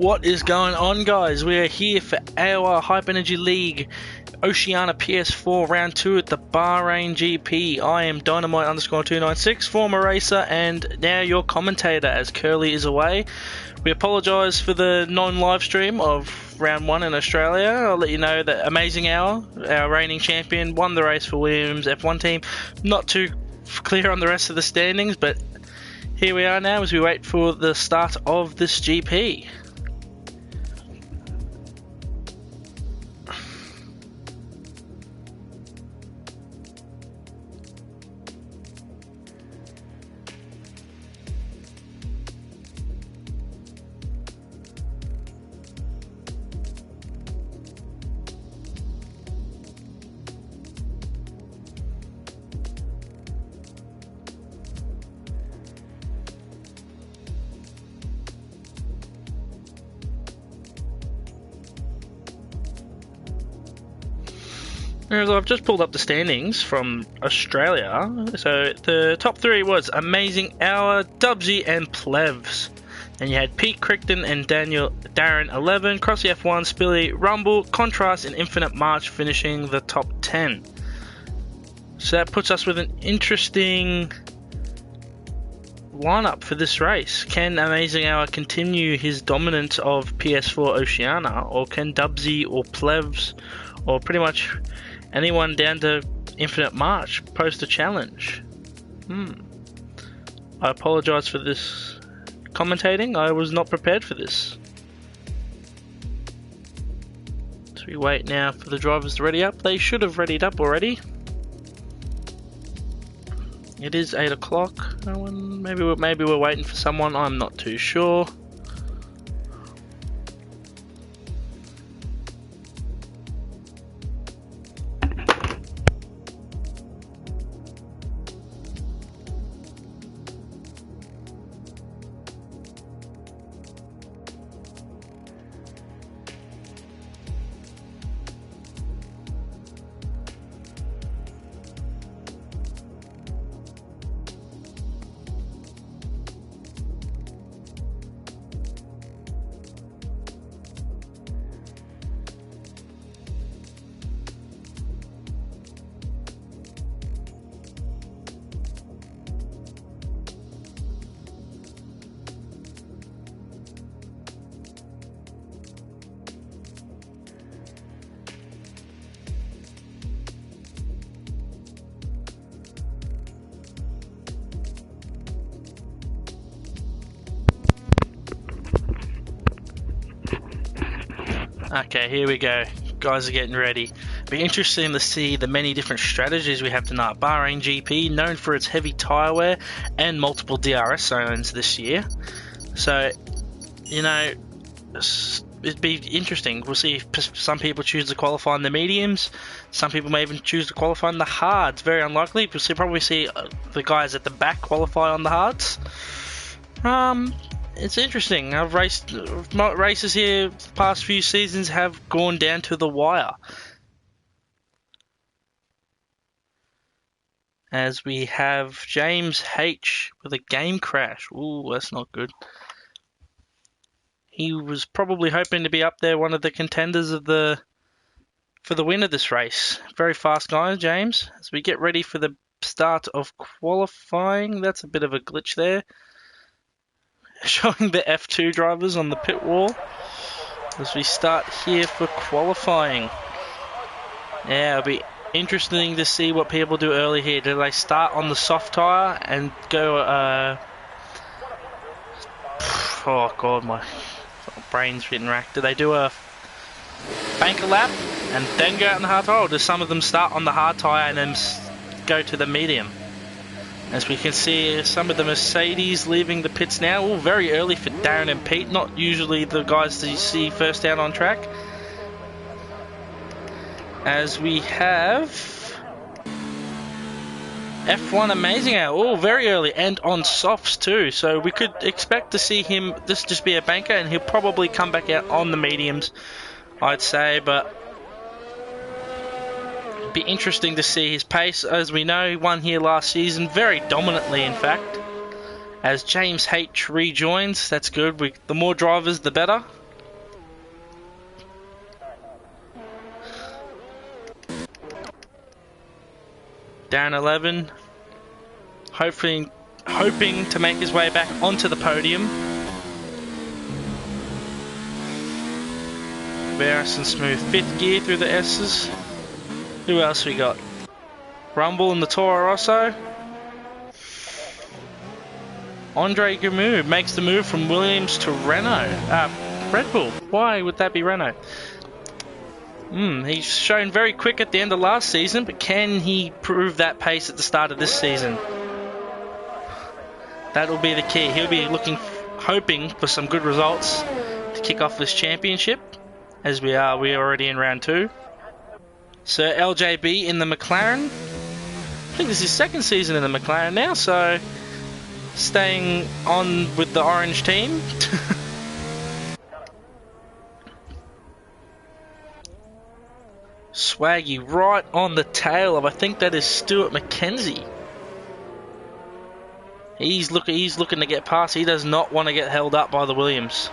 What is going on, guys? We are here for AOR Hyper Energy League Oceania PS4 Round 2 at the Bahrain GP. I am Dynamite_296, former racer, and now your commentator as Curly is away. We apologise for the non-live stream of Round 1 in Australia. I'll let you know that Amazing Hour, our reigning champion, won the race for Williams F1 team. Not too clear on the rest of the standings, but here we are now as we wait for the start of this GP. I've just pulled up the standings from Australia. So the top three was Amazing Hour, Dubsy and Plevs. And you had Pete Crichton and Darren 11, Crossy F1, Spilly, Rumble, Contrast and Infinite March finishing the top 10. So that puts us with an interesting lineup for this race. Can Amazing Hour continue his dominance of PS4 Oceania, or can Dubsy or Plevs or pretty much anyone down to Infinite March post a challenge? I apologise for this commentating. I was not prepared for this. So we wait now for the drivers to ready up. They should have readied up already. It is 8 o'clock. Maybe we're waiting for someone. I'm not too sure. Okay, here we go. Guys are getting ready. Be interesting to see the many different strategies we have tonight. Bahrain GP, known for its heavy tyre wear and multiple DRS zones this year. So, you know, it'd be interesting. We'll see if some people choose to qualify in the mediums. Some people may even choose to qualify in the hards. Very unlikely. We'll probably see the guys at the back qualify on the hards. It's interesting. Races here the past few seasons have gone down to the wire. As we have James H with a game crash. Ooh, that's not good. He was probably hoping to be up there, one of the contenders for the win of this race. Very fast guy, James. As we get ready for the start of qualifying. That's a bit of a glitch there. Showing the F2 drivers on the pit wall as we start here for qualifying. Yeah, it'll be interesting to see what people do early here. Do they start on the soft tyre and go oh god, my brain's getting racked. Do they do a banker lap and then go out on the hard tyre, or do some of them start on the hard tyre and then go to the medium? As we can see, some of the Mercedes leaving the pits now. All very early for Darren and Pete. Not usually the guys that you see first out on track. As we have F1 Amazing Hour. All very early and on softs too. So we could expect to see him, this just be a banker, and he'll probably come back out on the mediums, I'd say. But be interesting to see his pace. As we know, he won here last season very dominantly, in fact. As James H rejoins, that's good. The more drivers, the better. Down 11. Hoping to make his way back onto the podium. Nice and smooth. 5th gear through the S's. Who else we got? Rumble in the Toro Rosso. Andre Gamu makes the move from Williams to Renault. Red Bull. Why would that be Renault? He's shown very quick at the end of last season, but can he prove that pace at the start of this season? That'll be the key. He'll be hoping for some good results to kick off this championship, as we're already in round 2. Sir LJB in the McLaren. I think this is his 2nd season in the McLaren now, so staying on with the orange team. Swaggy right on the tail of, I think that is Stuart McKenzie. He's looking to get past. He does not want to get held up by the Williams.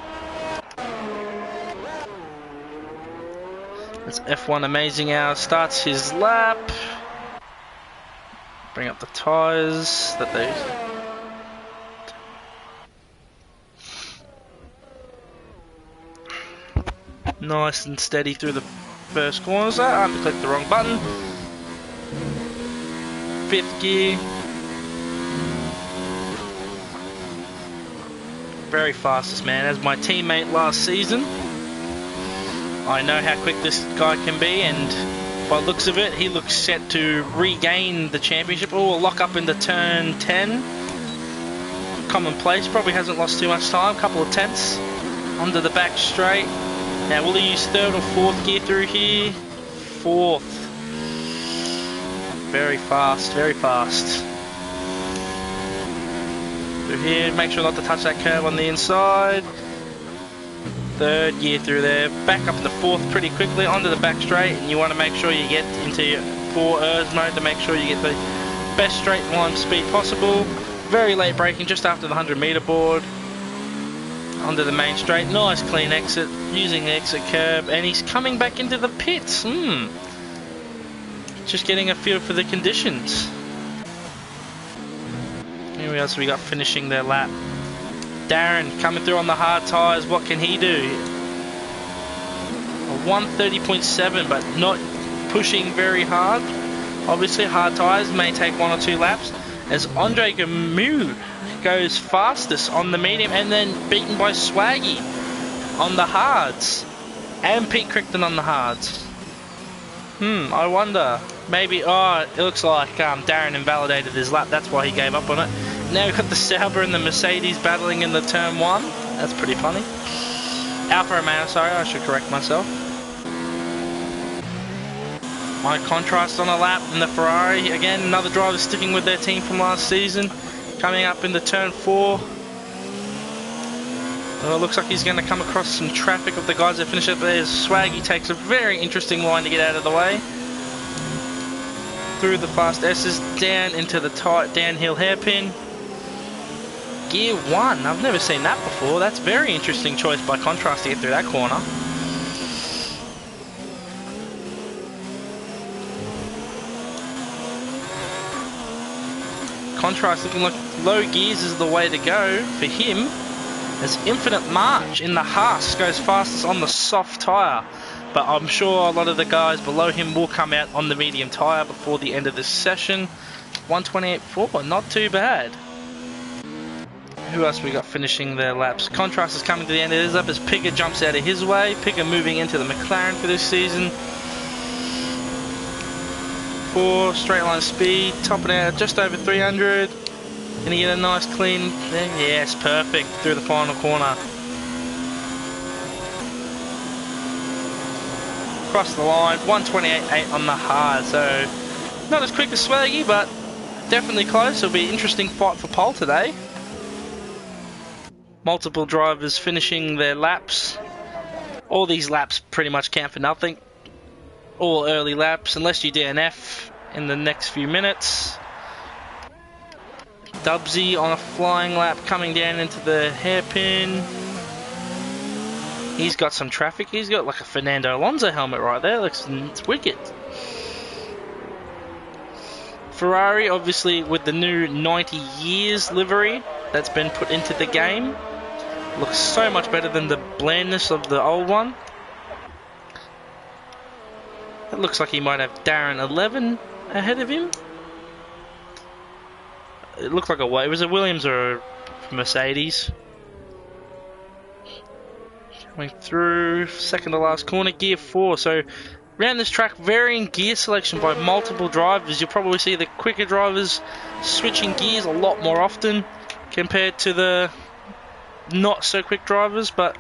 That's F1 Amazing Hour. Starts his lap. Bring up the tyres that they... Nice and steady through the first corners. I clicked the wrong button. 5th gear. Very fastest man. As my teammate last season, I know how quick this guy can be, and by the looks of it, he looks set to regain the championship. Oh, lock up into turn 10. Commonplace. Probably hasn't lost too much time. Couple of tenths. Onto the back straight. Now, will he use 3rd or 4th gear through here? 4th. Very fast, very fast. Through here, make sure not to touch that curve on the inside. 3rd gear through there. Back up to 4th pretty quickly, onto the back straight, and you want to make sure you get into your 4 ERS mode to make sure you get the best straight line speed possible. Very late braking, just after the 100-meter board. Onto the main straight, nice clean exit, using the exit curb, and he's coming back into the pits. Just getting a feel for the conditions. Who else we got finishing their lap? Darren coming through on the hard tyres. What can he do? A 130.7, but not pushing very hard. Obviously, hard tyres may take 1 or 2 laps. As Andre Gamu goes fastest on the medium, and then beaten by Swaggy on the hards, and Pete Crichton on the hards. I wonder, maybe, it looks like Darren invalidated his lap, that's why he gave up on it. Now we've got the Sauber and the Mercedes battling in the turn 1. That's pretty funny. Alfa Romeo, sorry, I should correct myself. My contrast on a lap, and the Ferrari, again, another driver sticking with their team from last season. Coming up into turn 4. Well, it looks like he's going to come across some traffic of the guys that finish up there. Swaggy takes a very interesting line to get out of the way. Through the fast S's, down into the tight downhill hairpin. Gear 1, I've never seen that before. That's a very interesting choice by contrast to get through that corner. Contrast looking like low gears is the way to go for him, as Infinite March in the Haas goes fastest on the soft tyre, but I'm sure a lot of the guys below him will come out on the medium tyre before the end of this session. 128.4, not too bad. Who else we got finishing their laps? Contrast is coming to the end of his lap as Pigger jumps out of his way. Pigger moving into the McLaren for this season. 4 straight line speed, topping out just over 300. Can he get a nice clean thing? Yes, perfect through the final corner. Across the line, 128.8 on the hard, so not as quick as Swaggy, but definitely close. It'll be an interesting fight for pole today. Multiple drivers finishing their laps. All these laps pretty much count for nothing. All early laps, unless you DNF in the next few minutes. Dubsy on a flying lap coming down into the hairpin. He's got some traffic. He's got like a Fernando Alonso helmet right there. Looks wicked. Ferrari, obviously with the new 90 years livery that's been put into the game, looks so much better than the blandness of the old one. It looks like he might have Darren 11 ahead of him. It looked like it was a Williams or a Mercedes. Coming through, second to last corner, gear 4. So around this track, varying gear selection by multiple drivers. You'll probably see the quicker drivers switching gears a lot more often compared to the not so quick drivers, but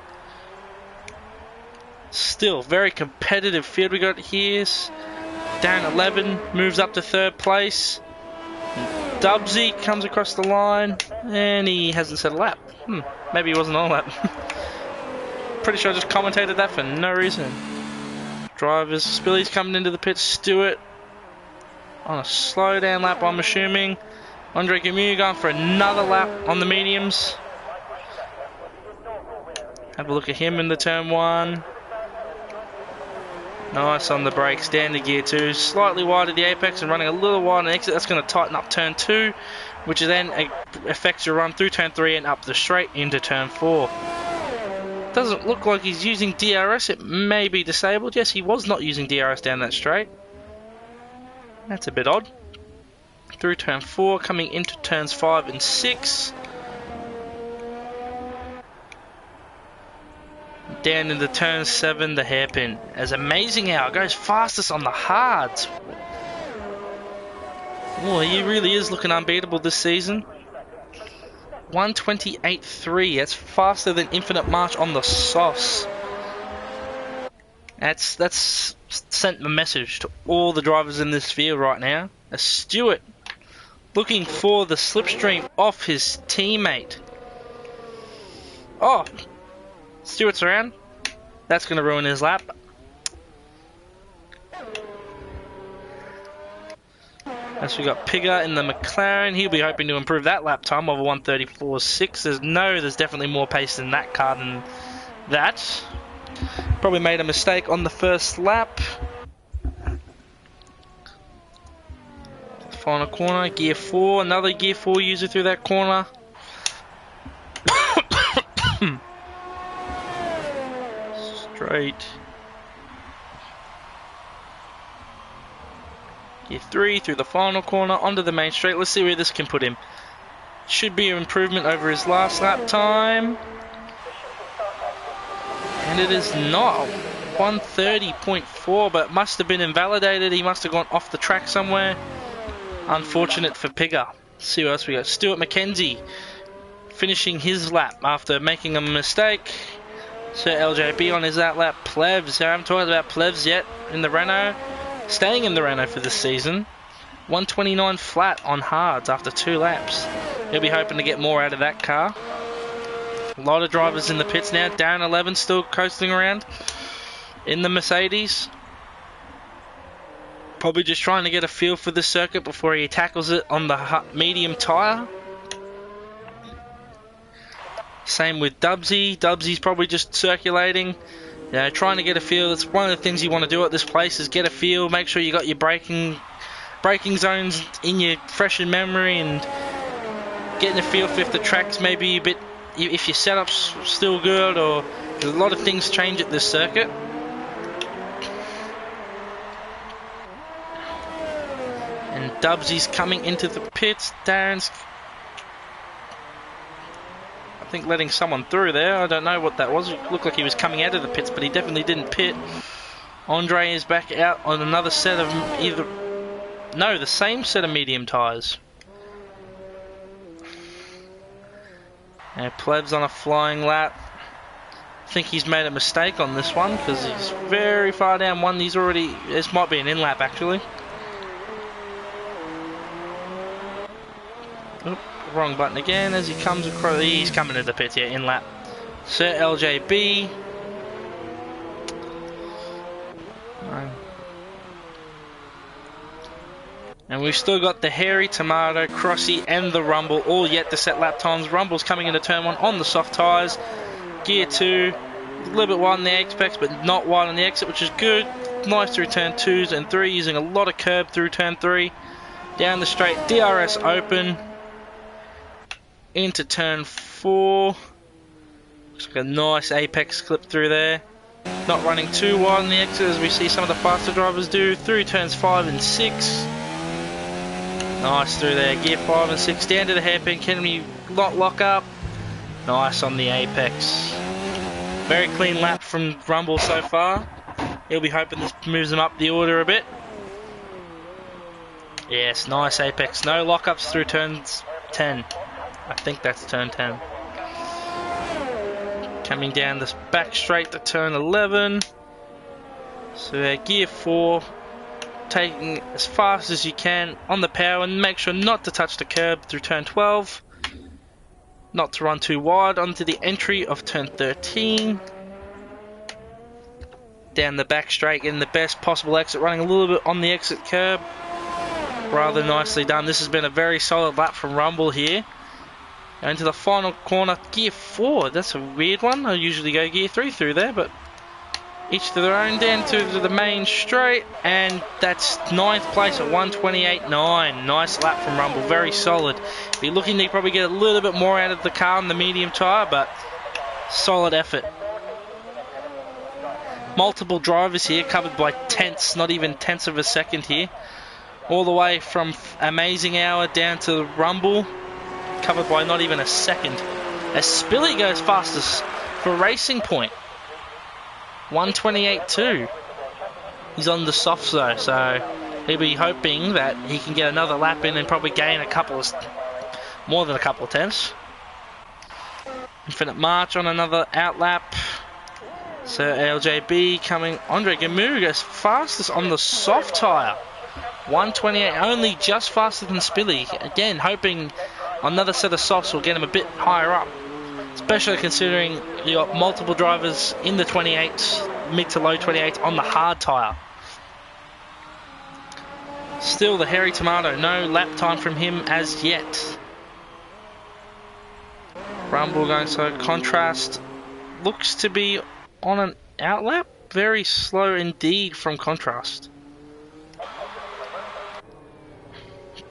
still very competitive field we got here. Darren 11 moves up to third place. Dubsy comes across the line and he hasn't set a lap. Maybe he wasn't on a lap. Pretty sure I just commentated that for no reason. Drivers, Spilly's coming into the pit. Stewart on a slow down lap, I'm assuming. Andre Camus going for another lap on the mediums. Have a look at him in the turn 1. Nice on the brakes, down to gear 2, slightly wide at the apex and running a little wide on the exit. That's going to tighten up turn 2, which then affects your run through turn 3 and up the straight into turn 4. Doesn't look like he's using DRS, it may be disabled. Yes, he was not using DRS down that straight. That's a bit odd. Through turn 4, coming into turns 5 and 6. Down into turn 7, the hairpin. As amazing how it goes fastest on the hards. Oh, he really is looking unbeatable this season. 128.3. That's faster than Infinite March on the softs. That's sent a message to all the drivers in this field right now. As Stewart looking for the slipstream off his teammate. Oh, Stewart's around. That's going to ruin his lap. As we got Pigger in the McLaren, he'll be hoping to improve that lap time of 134.6. There's definitely more pace in that car than that. Probably made a mistake on the first lap. Final corner, gear 4. Another gear 4 user through that corner. Straight. Gear 3 through the final corner onto the main straight. Let's see where this can put him. Should be an improvement over his last lap time. And it is not. 130.4, but must have been invalidated. He must have gone off the track somewhere. Unfortunate for Pigger. Let's see what else we got. Stuart McKenzie finishing his lap after making a mistake. Sir LJB on his that lap. Plevs, I haven't talked about Plevs yet in the Renault. Staying in the Renault for this season. 129 flat on hards after 2 laps. He'll be hoping to get more out of that car. A lot of drivers in the pits now. Darren 11 still coasting around in the Mercedes. Probably just trying to get a feel for the circuit before he tackles it on the medium tyre. Same with Dubsy. Dubsy's probably just circulating, trying to get a feel. It's one of the things you want to do at this place is get a feel. Make sure you got your braking zones in your fresh in memory and getting a feel for if the track's maybe a bit, if your setup's still good, or a lot of things change at this circuit. And Dubsy's coming into the pits. Darren's, I think, letting someone through there. I don't know what that was. It looked like he was coming out of the pits, but he definitely didn't pit. Andre is back out on another set of the same set of medium tyres. And Plebs on a flying lap. I think he's made a mistake on this one because he's very far down one. This might be an in-lap actually. Oop, wrong button again as he comes across. He's coming to the pits, yeah, in-lap. Sir LJB. And we've still got the Hairy, Tomato, Crossy and the Rumble all yet to set lap times. Rumble's coming into turn 1 on the soft tyres. Gear 2, a little bit wide on the apex but not wide on the exit, which is good. Nice through turn 2s and 3, using a lot of curb through turn 3. Down the straight, DRS open. Into turn 4. Looks like a nice apex clip through there. Not running too wide on the exit as we see some of the faster drivers do. Through turns 5 and 6. Nice through there. Gear 5 and 6. Down to the hairpin. Can we lock up? Nice on the apex. Very clean lap from Rumble so far. He'll be hoping this moves him up the order a bit. Yes, nice apex. No lockups through turns 10. I think that's turn 10. Coming down this back straight to turn 11. So gear 4. Taking as fast as you can on the power and make sure not to touch the curb through turn 12. Not to run too wide onto the entry of turn 13. Down the back straight, getting the best possible exit, running a little bit on the exit curb. Rather nicely done. This has been a very solid lap from Rumble here. Into the final corner, gear 4. That's a weird one. I usually go gear 3 through there, but each to their own. Down to the main straight, and that's 9th place at 128.9. Nice lap from Rumble, very solid. Be looking to probably get a little bit more out of the car on the medium tyre, but solid effort. Multiple drivers here, covered by tenths, not even tenths of a second here. All the way from Amazing Hour down to Rumble, covered by not even a second. As Spilly goes fastest for Racing Point, 128.2. He's on the softs though, so he'll be hoping that he can get another lap in and probably gain more than a couple of tenths. Infinite March on another outlap. So LJB coming. Andre Gamu goes fastest on the soft tyre, 128, only just faster than Spilly. Again, hoping another set of softs will get him a bit higher up, especially considering you got multiple drivers in the 28s, mid to low 28s on the hard tyre. Still the Hairy Tomato, no lap time from him as yet. Rumble going so Contrast looks to be on an outlap, very slow indeed from Contrast.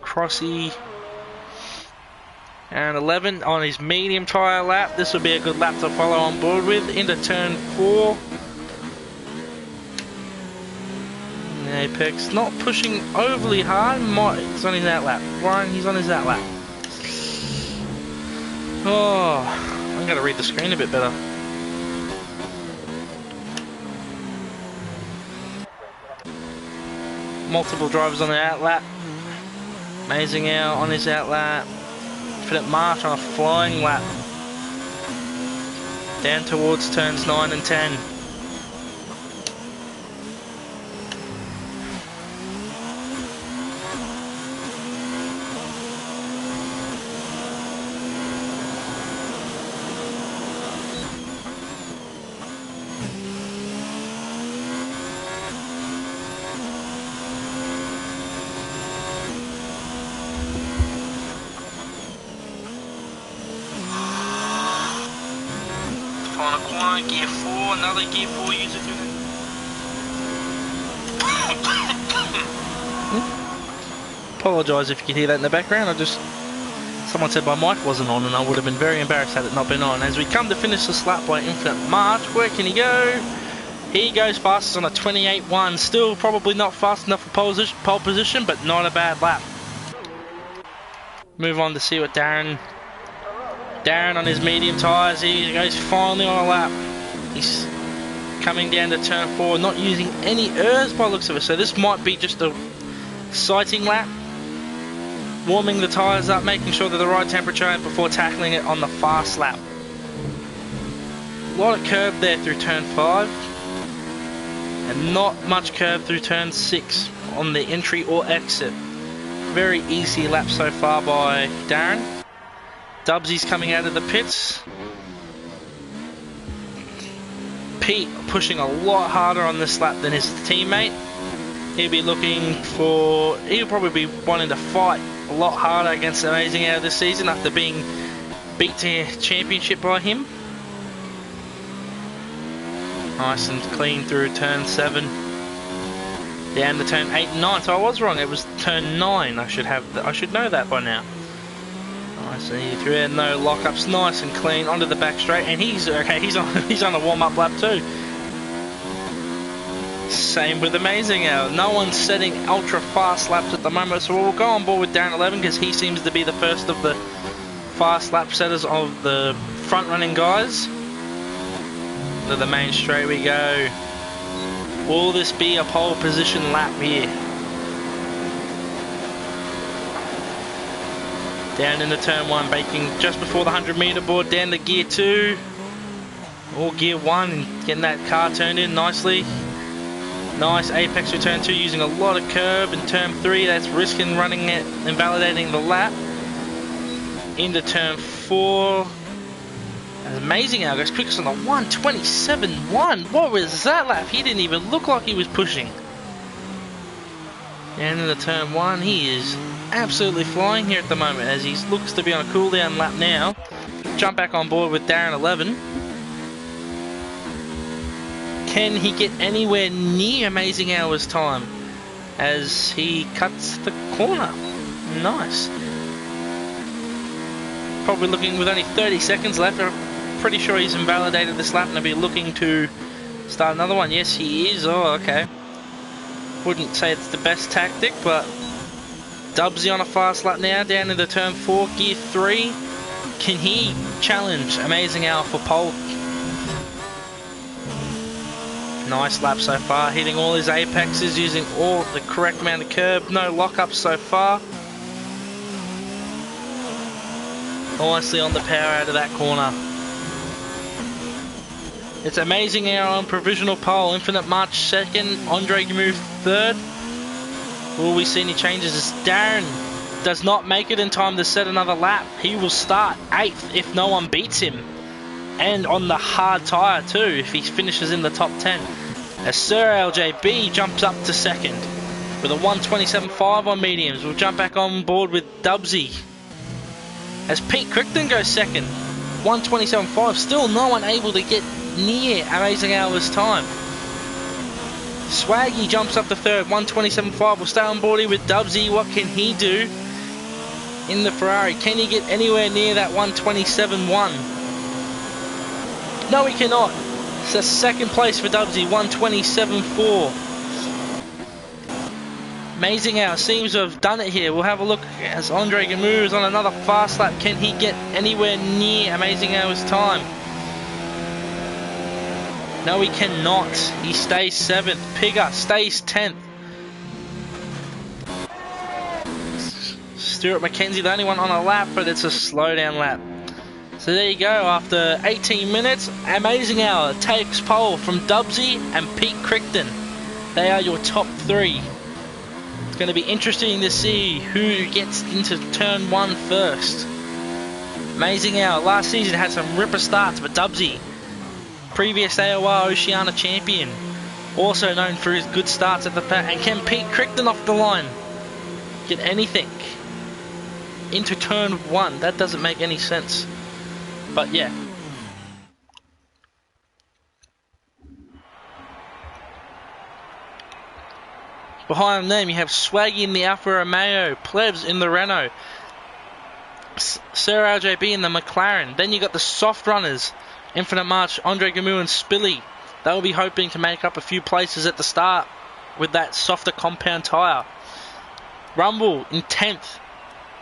Crossy and 11 on his medium tyre lap. This will be a good lap to follow on board with. Into turn 4. Apex not pushing overly hard. He's on his outlap. Ryan, he's on his outlap. Oh, I'm going to read the screen a bit better. Multiple drivers on the outlap. Amazing Hour on his outlap. Infinite March on a flying lap. Down towards turns 9 and 10. Gear 4, another Gear 4 user through there. Apologise if you could hear that in the background. Someone said my mic wasn't on and I would have been very embarrassed had it not been on. As we come to finish this lap by Infinite March, where can he go? He goes fastest on a 28.1. Still probably not fast enough for pole position, but not a bad lap. Move on to see what Darren on his medium tyres, he goes finally on a lap. He's coming down to turn 4, not using any ERS by the looks of it, so this might be just a sighting lap. Warming the tyres up, making sure they're the right temperature before tackling it on the fast lap. A lot of curb there through turn 5, and not much curb through turn 6 on the entry or exit. Very easy lap so far by Darren. Dubsy's coming out of the pits. Pete pushing a lot harder on this lap than his teammate. He'll probably be wanting to fight a lot harder against Amazing Hour this season after being beat to championship by him. Nice and clean through turn 7. Down to turn 8 and 9, so I was wrong. It was turn 9. I should know that by now. Nice and easy through there. No lockups. Nice and clean onto the back straight. And he's okay. He's on a warm-up lap too. Same with Amazing Hour. No one's setting ultra fast laps at the moment, so we'll go on board with Darren 11 because he seems to be the first of the fast lap setters of the front-running guys. To the main straight we go. Will this be a pole position lap here? Down into turn 1, baking just before the 100-meter board, down to gear 2 or gear 1 and getting that car turned in nicely. Nice apex for turn 2, using a lot of curb. In turn 3, that's risking running it, invalidating the lap. Into turn 4. Amazing how goes quickest on the 1:27.1. What was that lap? He didn't even look like he was pushing. And in the turn 1, he is absolutely flying here at the moment as he looks to be on a cool down lap now. Jump back on board with Darren 11. Can he get anywhere near Amazing Hour's time as he cuts the corner? Nice. Probably looking with only 30 seconds left. I'm pretty sure he's invalidated this lap and will be looking to start another one. Yes, he is. Oh, okay. Wouldn't say it's the best tactic, but Dubsy on a fast lap now, down into turn 4, gear 3. Can he challenge Amazing Hour for pole? Nice lap so far, hitting all his apexes, using all the correct amount of curb. No lockups so far. Nicely on the power out of that corner. It's Amazing Hour on provisional pole. Infinite March second. Andre Gamu third. Will we see any changes as Darren does not make it in time to set another lap? He will start 8th if no one beats him. And on the hard tyre too if he finishes in the top 10. As Sir LJB jumps up to 2nd with a 1:27.5 on mediums. We'll jump back on board with Dubsy. As Pete Crichton goes 2nd, 1:27.5. Still no one able to get near Amazing Hour's time. Swaggy jumps up to 3rd, 1:27.5. We'll stay on board here with Dubsy. What can he do in the Ferrari? Can he get anywhere near that 1:27.1? No, he cannot. It's a 2nd place for Dubsy, 1:27.4. Amazing Hour seems to have done it here. We'll have a look as Andre Gamu is on another fast lap. Can he get anywhere near Amazing Hour's time? No, he cannot. He stays 7th. Pigger stays 10th. Stuart McKenzie, the only one on a lap, but it's a slowdown lap. So there you go. After 18 minutes, Amazing Hour takes pole from Dubsy and Pete Crichton. They are your top 3. It's going to be interesting to see who gets into turn 1 first. Amazing Hour last season had some ripper starts, but Dubsy, previous AOR Oceania champion, also known for his good starts at the pack. And can Pete Crichton off the line get anything into turn 1? That doesn't make any sense. But yeah. Behind them you have Swaggy in the Alfa Romeo, Plebs in the Renault, Sir RJB in the McLaren. Then you got the soft runners, Infinite March, Andre Gamu and Spilly. They'll be hoping to make up a few places at the start with that softer compound tyre. Rumble in 10th,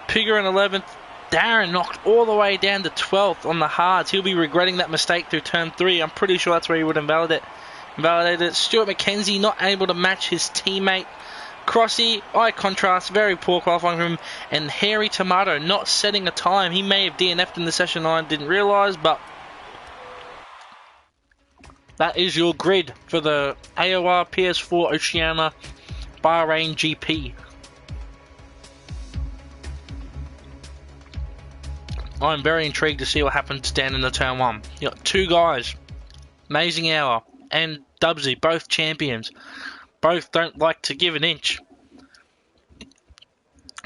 Pigger in 11th. Darren knocked all the way down to 12th on the hards. He'll be regretting that mistake through turn 3. I'm pretty sure that's where he would invalidate it. Stuart McKenzie not able to match his teammate. Crossy, eye contrast, very poor qualifying from him. And Hairy Tomato not setting a time. He may have DNF'd in the session 9, didn't realise, but that is your grid for the AOR PS4 Oceania Bahrain GP. I'm very intrigued to see what happens down in the turn 1. You got 2 guys, Amazing Hour and Dubsy, both champions. Both don't like to give an inch.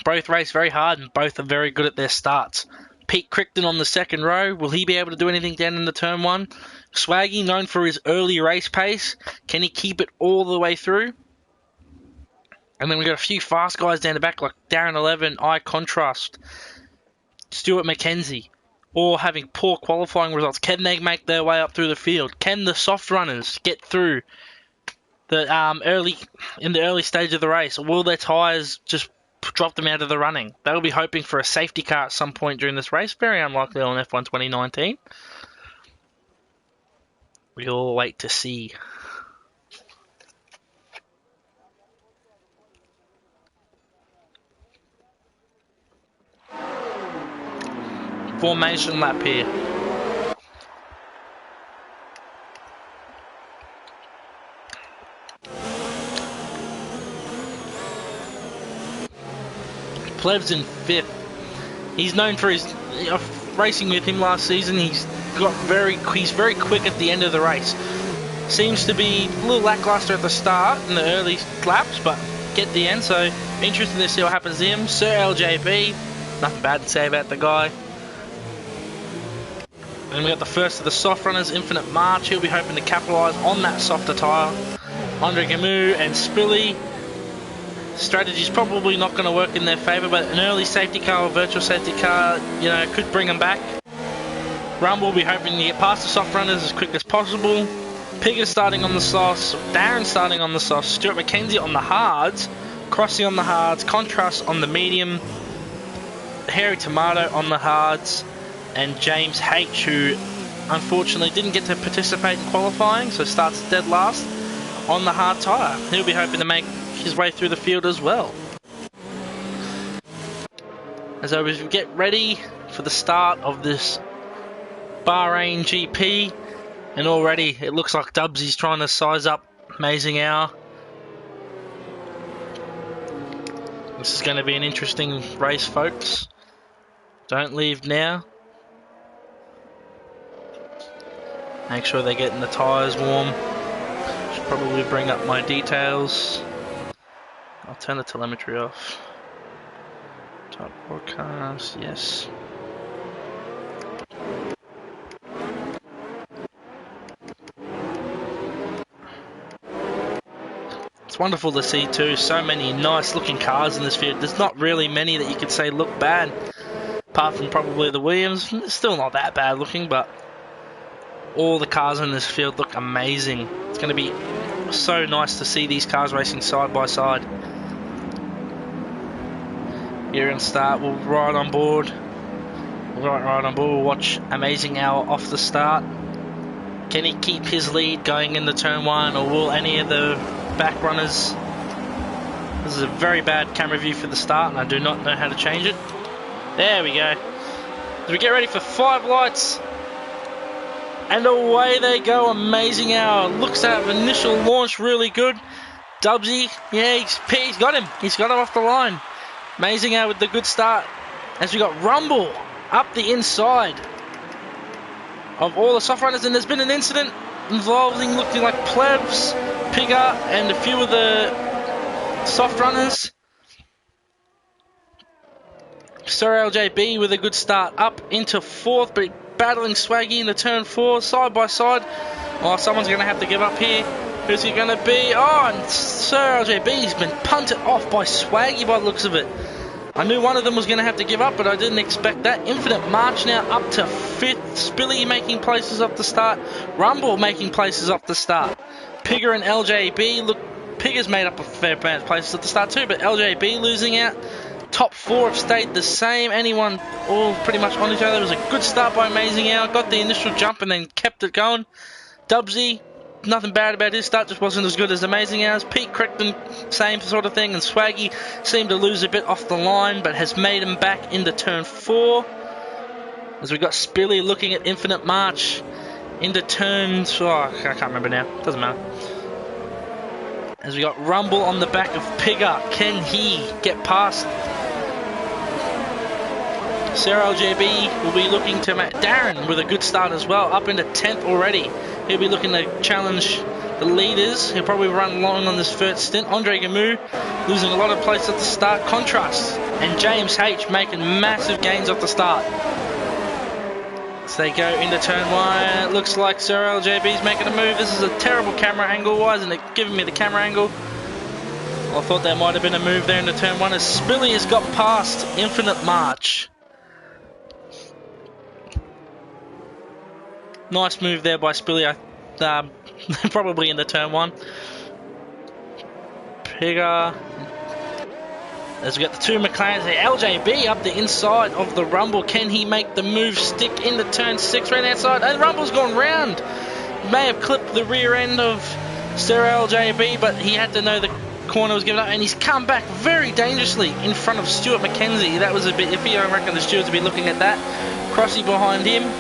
Both race very hard and both are very good at their starts. Pete Crichton on the 2nd row. Will he be able to do anything down in the turn 1? Swaggy, known for his early race pace. Can he keep it all the way through? And then we got a few fast guys down the back like Darren 11, Eye Contrast, Stuart McKenzie, all having poor qualifying results. Can they make their way up through the field? Can the soft runners get through the early stage of the race? Or will their tyres just drop them out of the running? They'll be hoping for a safety car at some point during this race. Very unlikely on F1 2019. We'll wait to see. Formation lap here. Plev's in 5th. He's known for his racing with him last season. He's very quick at the end of the race. Seems to be a little lackluster at the start in the early laps, but get the end. So interesting to see what happens to him. Sir LJB, nothing bad to say about the guy. And we got the first of the soft runners, Infinite March. He'll be hoping to capitalise on that softer tyre. Andre Gamu and Spilly. Strategy's probably not going to work in their favour, but an early safety car or virtual safety car, could bring them back. Rumble will be hoping to get past the soft runners as quick as possible. Pigger starting on the softs, Darren starting on the softs, Stuart McKenzie on the hards, Crossy on the hards, Contrast on the medium, Hairy Tomato on the hards, and James H, who unfortunately didn't get to participate in qualifying, so starts dead last on the hard tyre. He'll be hoping to make his way through the field as well. As we get ready for the start of this Bahrain GP, and already it looks like Dubsy's trying to size up Amazing Hour. This is going to be an interesting race, folks. Don't leave now. Make sure they're getting the tyres warm. Should probably bring up my details. I'll turn the telemetry off. Type broadcast, yes. It's wonderful to see too, so many nice looking cars in this field. There's not really many that you could say look bad, apart from probably the Williams. It's still not that bad looking, but all the cars in this field look amazing. It's going to be so nice to see these cars racing side by side. Here in start, we'll ride on board. We'll watch Amazing Hour off the start. Can he keep his lead going into turn 1, or will any of the back runners? This is a very bad camera view for the start, and I do not know how to change it. There we go. As we get ready for 5 lights, and away they go. Amazing Hour looks at initial launch really good. Dubsy, yeah, he's got him. He's got him off the line. Amazing Hour with the good start. As we got Rumble up the inside of all the soft runners, and there's been an incident involving looking like Plebs, Pigger, and a few of the soft runners. Sir LJB with a good start up into 4th, but battling Swaggy into turn 4, side by side. Oh, someone's going to have to give up here. Who's he going to be? Oh, and Sir LJB's been punted off by Swaggy by the looks of it. I knew one of them was going to have to give up, but I didn't expect that. Infinite March now up to 5th. Spilly making places off the start. Rumble making places off the start. Pigger and LJB. Look, Pigger's made up a fair amount of places at the start too, but LJB losing out. Top 4 have stayed the same. Anyone all pretty much on each other. It was a good start by Amazing Hour. Got the initial jump and then kept it going. Dubsy, nothing bad about his start, just wasn't as good as Amazing Hours. Pete Crichton, same sort of thing, and Swaggy seemed to lose a bit off the line, but has made him back into turn 4. As we got Spilly looking at Infinite March into turns, I can't remember now, doesn't matter. As we got Rumble on the back of Pigger, can he get past? Sarah LJB will be looking to make Darren with a good start as well, up into 10th already. He'll be looking to challenge the leaders. He'll probably run long on this first stint. Andre Gamu losing a lot of places at the start. Contrast and James H making massive gains off the start. As they go into turn 1, it looks like Sir LJB's making a move. This is a terrible camera angle. Why isn't it giving me the camera angle? I thought there might have been a move there in the turn 1 as Spilly has got past Infinite March. Nice move there by Spilly, probably in the turn 1. Pigger. As we got the two McLarens there, LJB up the inside of the Rumble. Can he make the move stick in the turn 6 right outside? And Rumble's gone round. May have clipped the rear end of Sir LJB, but he had to know the corner was given up, and he's come back very dangerously in front of Stuart McKenzie. That was a bit iffy. I reckon the stewards would be looking at that. Crossy behind him.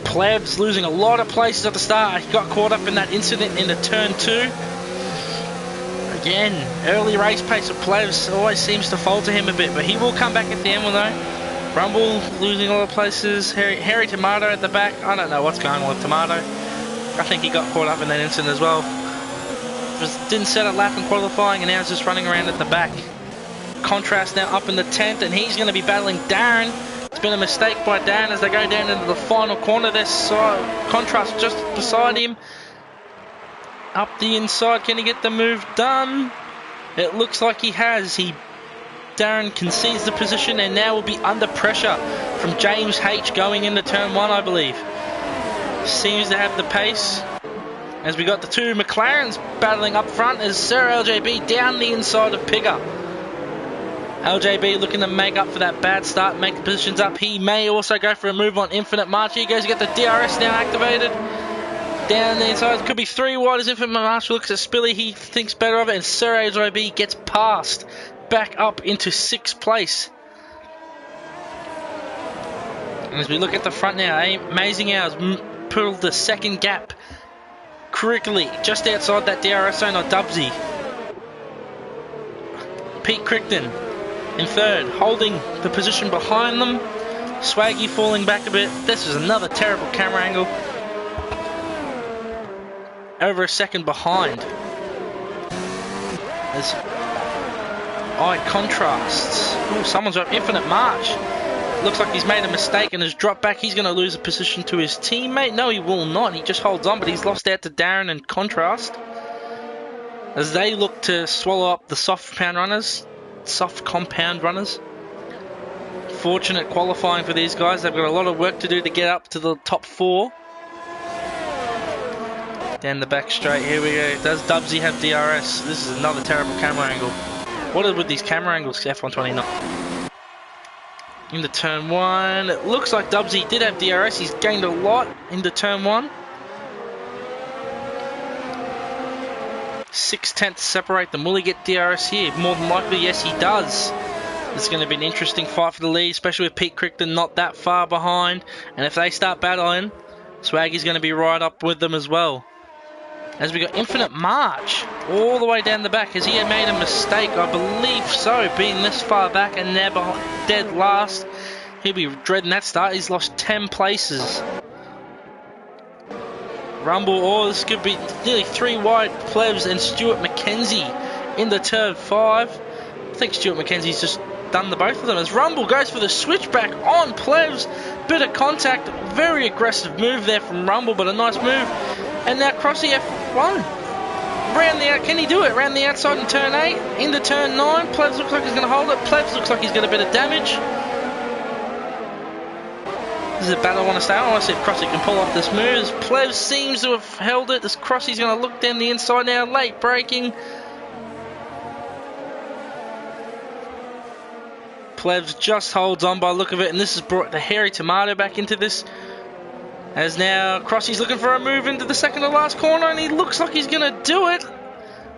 Plebs losing a lot of places at the start. He got caught up in that incident in the turn 2. Again, early race pace of Plebs always seems to falter him a bit, but he will come back at the end, though. Rumble losing a lot of places. Harry Tomato at the back. I don't know what's going on with Tomato. I think he got caught up in that incident as well. Didn't set a lap in qualifying, and now he's just running around at the back. Contrast now up in the 10th, and he's going to be battling Darren. It's been a mistake by Darren as they go down into the final corner. There's Contrast just beside him. Up the inside, can he get the move done? It looks like he has. Darren concedes the position and now will be under pressure from James H going into turn 1, I believe. Seems to have the pace. As we got the two McLarens battling up front as Sir LJB down the inside of Pigger. LJB looking to make up for that bad start, make the positions up. He may also go for a move on Infinite March. He goes to get the DRS now activated. Down the inside, could be 3 wide as Infinite March looks at Spilly. He thinks better of it, and Sir LJB gets past back up into 6th place. And as we look at the front now, Amazing Hours pulled the second gap quickly just outside that DRS zone of Dubsy. Pete Crichton in 3rd, holding the position behind them. Swaggy falling back a bit. This is another terrible camera angle. Over a second behind. There's eye contrasts. Ooh, someone's up Infinite March. Looks like he's made a mistake and has dropped back. He's going to lose a position to his teammate. No, he will not. He just holds on, but he's lost out to Darren and Contrast. As they look to swallow up the soft compound runners. Fortunate qualifying for these guys. They've got a lot of work to do to get up to the top 4. Down the back straight, here we go. Does Dubsy have DRS? This is another terrible camera angle. What are with these camera angles, F129? Into turn 1, it looks like Dubsy did have DRS. He's gained a lot into turn 1. 6/10 separate them. Will he get DRS here? More than likely, yes, he does. It's going to be an interesting fight for the lead, especially with Pete Crichton not that far behind. And if they start battling, Swaggy's going to be right up with them as well. As we got Infinite March all the way down the back. Has he made a mistake? I believe so, being this far back and now dead last. He'll be dreading that start. He's lost 10 places. Rumble, this could be nearly 3 wide. Plebs and Stuart McKenzie in the turn 5. I think Stuart McKenzie's just done the both of them. As Rumble goes for the switchback on Plebs. Bit of contact. Very aggressive move there from Rumble, but a nice move. And now Crossy F1. Can he do it? Round the outside in turn 8. Into turn 9. Plebs looks like he's going to hold it. Plebs looks like he's got a bit of damage. This is a battle I want to stay on. I want to see if Crossy can pull off this move. As Plebs seems to have held it. This Crossy's going to look down the inside now. Late braking. Plebs just holds on by the look of it. And this has brought the Hairy Tomato back into this. As now Crossy's looking for a move into the second to last corner, and he looks like he's going to do it.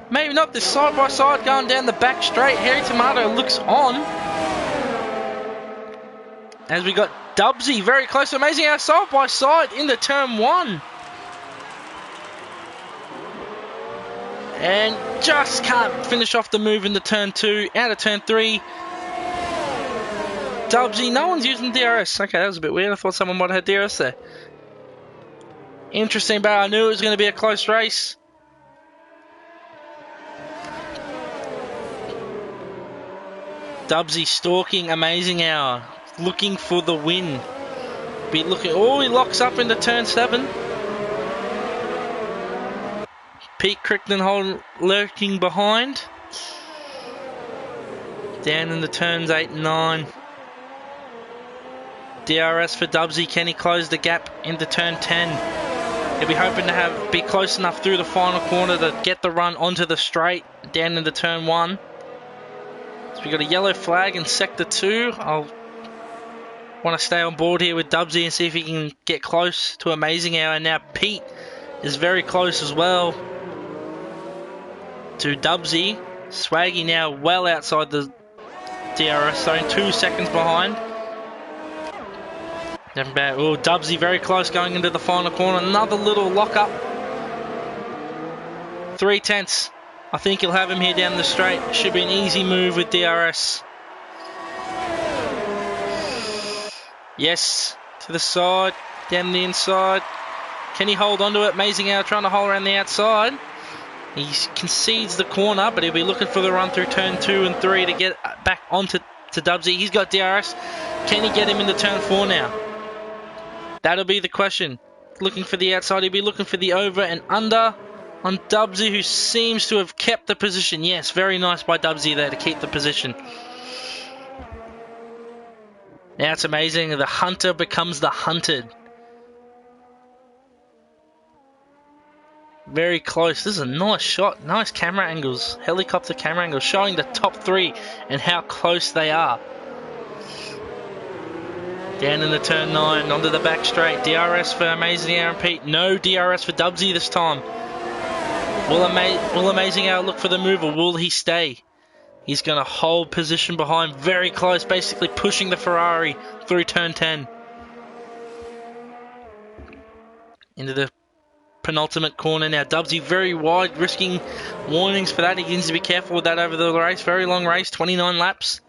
Maybe not. This side by side going down the back straight. Hairy Tomato looks on. As we got Dubsy very close to Amazing Hour side by side into turn 1. And just can't finish off the move into turn 2. Out of turn 3. Dubsy, no one's using DRS. Okay, that was a bit weird. I thought someone might have had DRS there. Interesting, but I knew it was going to be a close race. Dubsy stalking Amazing Hour, looking for the win. He locks up into turn 7. Pete Crichton lurking behind. Down in the turns 8 and 9. DRS for Dubsy. Can he close the gap into turn 10? He'll be hoping to be close enough through the final corner to get the run onto the straight down into turn 1. So we got a yellow flag in sector 2. I'll want to stay on board here with Dubsy and see if he can get close to Amazing Hour. And now Pete is very close as well to Dubsy. Swaggy now well outside the DRS zone, 2 seconds behind. Oh, Dubsy very close going into the final corner. Another little lock up. 3/10. I think he'll have him here down the straight. Should be an easy move with DRS. Yes, to the side, down the inside. Can he hold on to it? Amazing Hour trying to hold around the outside. He concedes the corner, but he'll be looking for the run through turn 2 and 3 to get back onto Dubsy. He's got DRS. Can he get him into turn 4 now? That'll be the question. Looking for the outside. He'll be looking for the over and under on Dubsy, who seems to have kept the position. Yes, very nice by Dubsy there to keep the position. Now it's amazing. The hunter becomes the hunted. Very close. This is a nice shot. Nice camera angles. Helicopter camera angles showing the top 3 and how close they are. Down in the turn 9. Onto the back straight. DRS for Amazing Hour and Pete. No DRS for Dubsy this time. Will Amazing Hour look for the move or will he stay? He's going to hold position behind. Very close. Basically pushing the Ferrari through turn 10. Into the penultimate corner now. Dubsy very wide, risking warnings for that. He needs to be careful with that over the race. Very long race, 29 laps.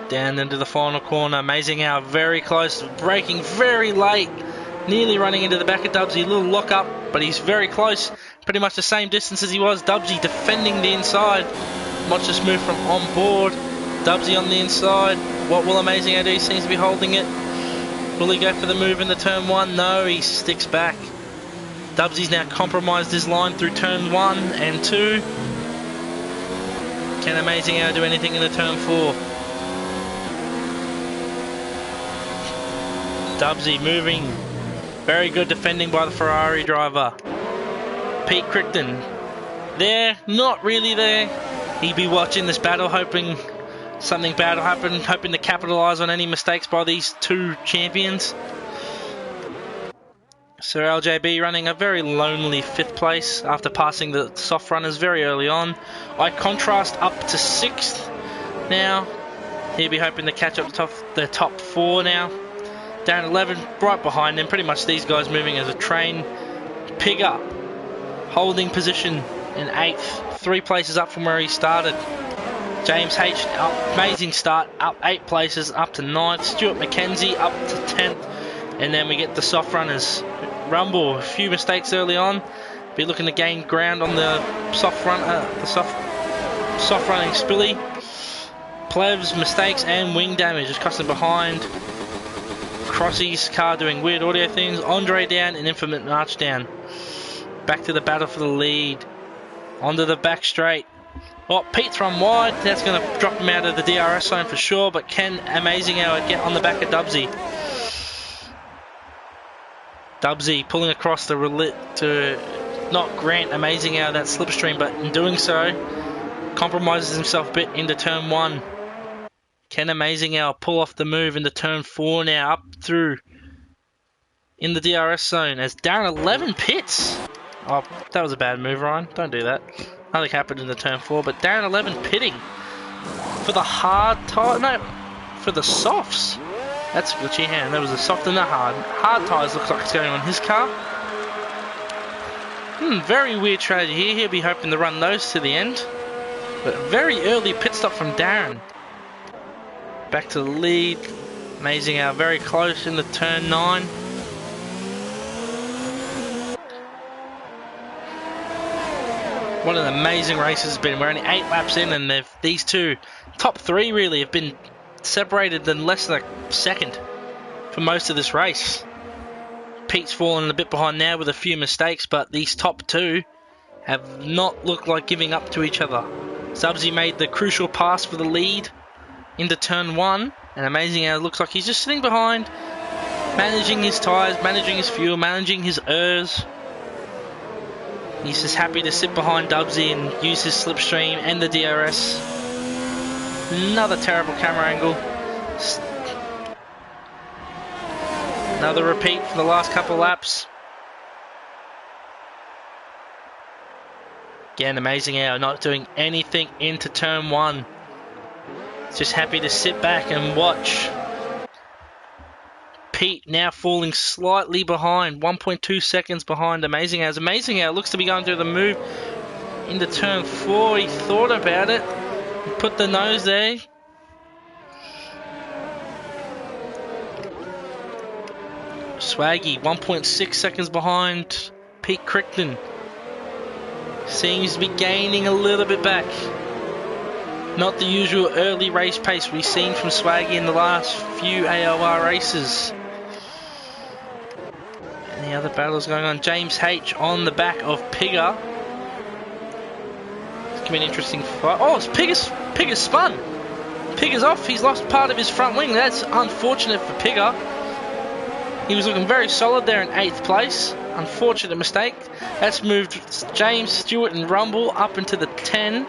Down into the final corner. Amazing Hour very close, braking very late. Nearly running into the back of Dubsy. A little lock up, but he's very close. Pretty much the same distance as he was. Dubsy defending the inside. Watch this move from on board. Dubsy on the inside. What will Amazing Hour do? He seems to be holding it. Will he go for the move into turn 1? No, he sticks back. Dubsy's now compromised his line through turn 1 and 2. Can Amazing Hour do anything into turn 4? Dubsy moving. Very good defending by the Ferrari driver. Pete Crichton. There, not really there. He'd be watching this battle hoping something bad will happen, hoping to capitalise on any mistakes by these two champions. Sir LJB running a very lonely 5th place after passing the soft runners very early on. I contrast up to 6th now. He'll be hoping to catch up to the top 4 now. Down 11, right behind him. Pretty much these guys moving as a train. Pigger holding position in 8th, 3 places up from where he started. James H, amazing start, up 8 places, up to 9th. Stuart McKenzie up to 10th. And then we get the soft runners. Rumble, a few mistakes early on. Be looking to gain ground on the soft running Spilly. Plevs, mistakes and wing damage. Just costing behind. Crossy's car doing weird audio things. Andre down and Infinite March down. Back to the battle for the lead. Onto the back straight. Oh, Pete's run wide. That's going to drop him out of the DRS zone for sure. But can Amazing Hour get on the back of Dubsy? Dubsy pulling across the relit to not grant Amazing Hour that slipstream, but in doing so, compromises himself a bit into turn 1. Can Amazing Hour pull off the move into turn 4 now, up through in the DRS zone as Darren 11 pits? Oh, that was a bad move, Ryan. Don't do that. Nothing happened in the turn 4, but Darren 11 pitting for the hard tire. No, for the softs. That's a glitchy hand. There was a soft and a hard. Hard tires looks like it's going on his car. Very weird strategy here. He'll be hoping to run those to the end. But very early pit stop from Darren. Back to the lead. Amazing Hour very close in the turn 9. What an amazing race has been. We're only 8 laps in and these two, top 3 really, have been separated in less than a second for most of this race. Pete's fallen a bit behind now with a few mistakes, but these top two have not looked like giving up to each other. Subsy made the crucial pass for the lead into turn one, and amazing how it looks like he's just sitting behind, managing his tyres, managing his fuel, managing his ERS. He's just happy to sit behind Dubsy and use his slipstream and the DRS. Another terrible camera angle. Another repeat from the last couple laps. Again, amazing how not doing anything into turn one. Just happy to sit back and watch. Pete now falling slightly behind, 1.2 seconds behind Amazing Hour. Amazing Hour looks to be going through the move into turn 4. He thought about it, put the nose there. Swaggy 1.6 seconds behind Pete Crichton. Seems to be gaining a little bit back. Not the usual early race pace we've seen from Swaggy in the last few AOR races. Any other battles going on? James H on the back of Pigger. It's going to be an interesting fight. Oh, it's Pigger's spun. Pigger's off. He's lost part of his front wing. That's unfortunate for Pigger. He was looking very solid there in 8th place. Unfortunate mistake. That's moved James, Stewart and Rumble up into the 10.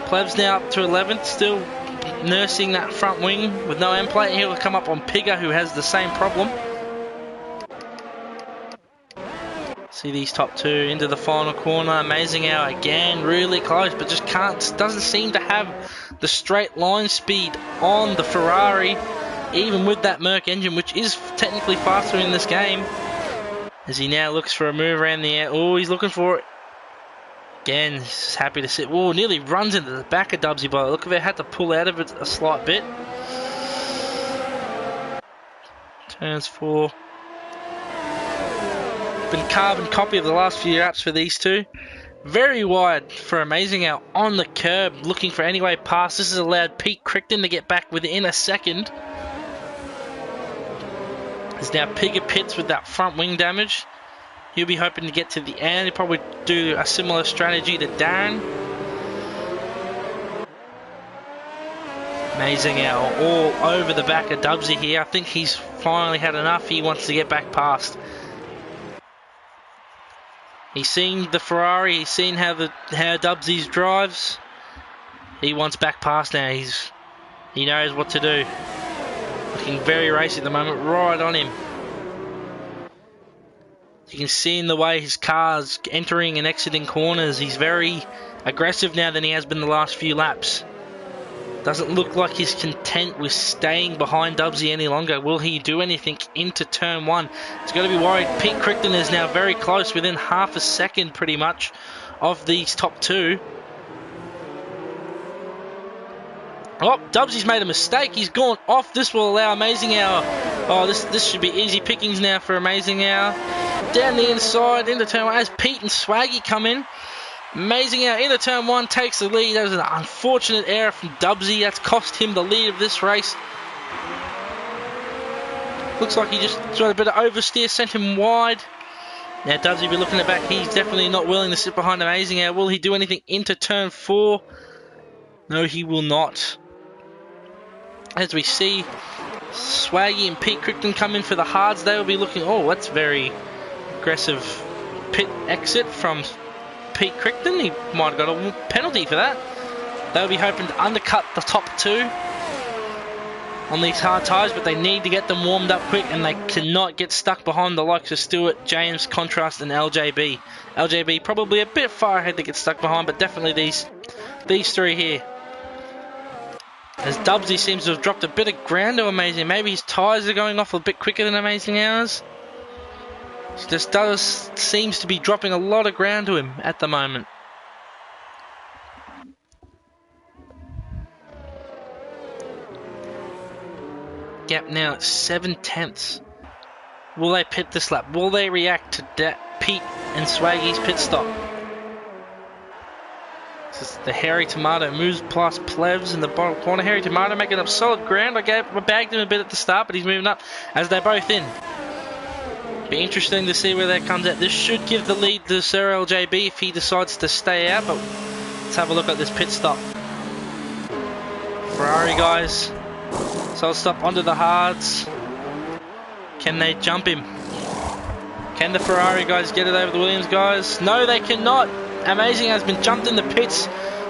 Plebs now up to 11th, still nursing that front wing with no end plate. He'll come up on Pigger, who has the same problem. See these top two into the final corner. Amazing Hour again, really close, but just doesn't seem to have the straight line speed on the Ferrari, even with that Merc engine, which is technically faster in this game. As he now looks for a move around the air. Oh, he's looking for it. Again, he's happy to sit. Oh, nearly runs into the back of Dubsy by the look of it. Had to pull out of it a slight bit. Turns 4. Been carbon copy of the last few laps for these two. Very wide for Amazing Hour on the curb, looking for any way past. This has allowed Pete Crichton to get back within a second. There's now Pigger pits with that front wing damage. He'll be hoping to get to the end. He'll probably do a similar strategy to Darren. Amazing Hour all over the back of Dubsy here. I think he's finally had enough. He wants to get back past. He's seen the Ferrari. He's seen how Dubsy's drives. He wants back past now. He knows what to do. Looking very racy at the moment. Right on him. You can see in the way his car's entering and exiting corners, he's very aggressive now than he has been the last few laps. Doesn't look like he's content with staying behind Dubsy any longer. Will he do anything into turn 1? He's got to be worried. Pete Crichton is now very close, within half a second pretty much of these top two. Oh, Dubsy's made a mistake. He's gone off. This will allow Amazing Hour. Oh, this should be easy pickings now for Amazing Hour. Down the inside into turn 1 as Pete and Swaggy come in. Amazing Hour into turn 1 takes the lead. That was an unfortunate error from Dubsy. That's cost him the lead of this race. Looks like he just tried a bit of oversteer, sent him wide. Now Dubsy will be looking at back. He's definitely not willing to sit behind Amazing Hour. Will he do anything into turn 4? No, he will not. As we see Swaggy and Pete Crichton come in for the hards, they will be looking. Oh, that's very aggressive pit exit from Pete Crichton. He might have got a penalty for that. They'll be hoping to undercut the top two on these hard tyres, but they need to get them warmed up quick, and they cannot get stuck behind the likes of Stewart, James, Contrast and LJB. LJB probably a bit far ahead to get stuck behind, but definitely these three here. As Dubsy seems to have dropped a bit of ground to Amazing. Maybe his tyres are going off a bit quicker than Amazing Hours. He just seems to be dropping a lot of ground to him at the moment. Gap now at 7/10. Will they pit this lap? Will they react to Pete and Swaggy's pit stop? The Hairy Tomato moves past Plebs in the bottom corner. Hairy Tomato making up solid ground. I bagged him a bit at the start, but he's moving up as they're both in. Be interesting to see where that comes at. This should give the lead to Sir LJB if he decides to stay out, but let's have a look at this pit stop. Ferrari guys, so I'll stop onto the hards. Can they jump him? Can the Ferrari guys get it over the Williams guys? No, they cannot. Amazing has been jumped in the pits.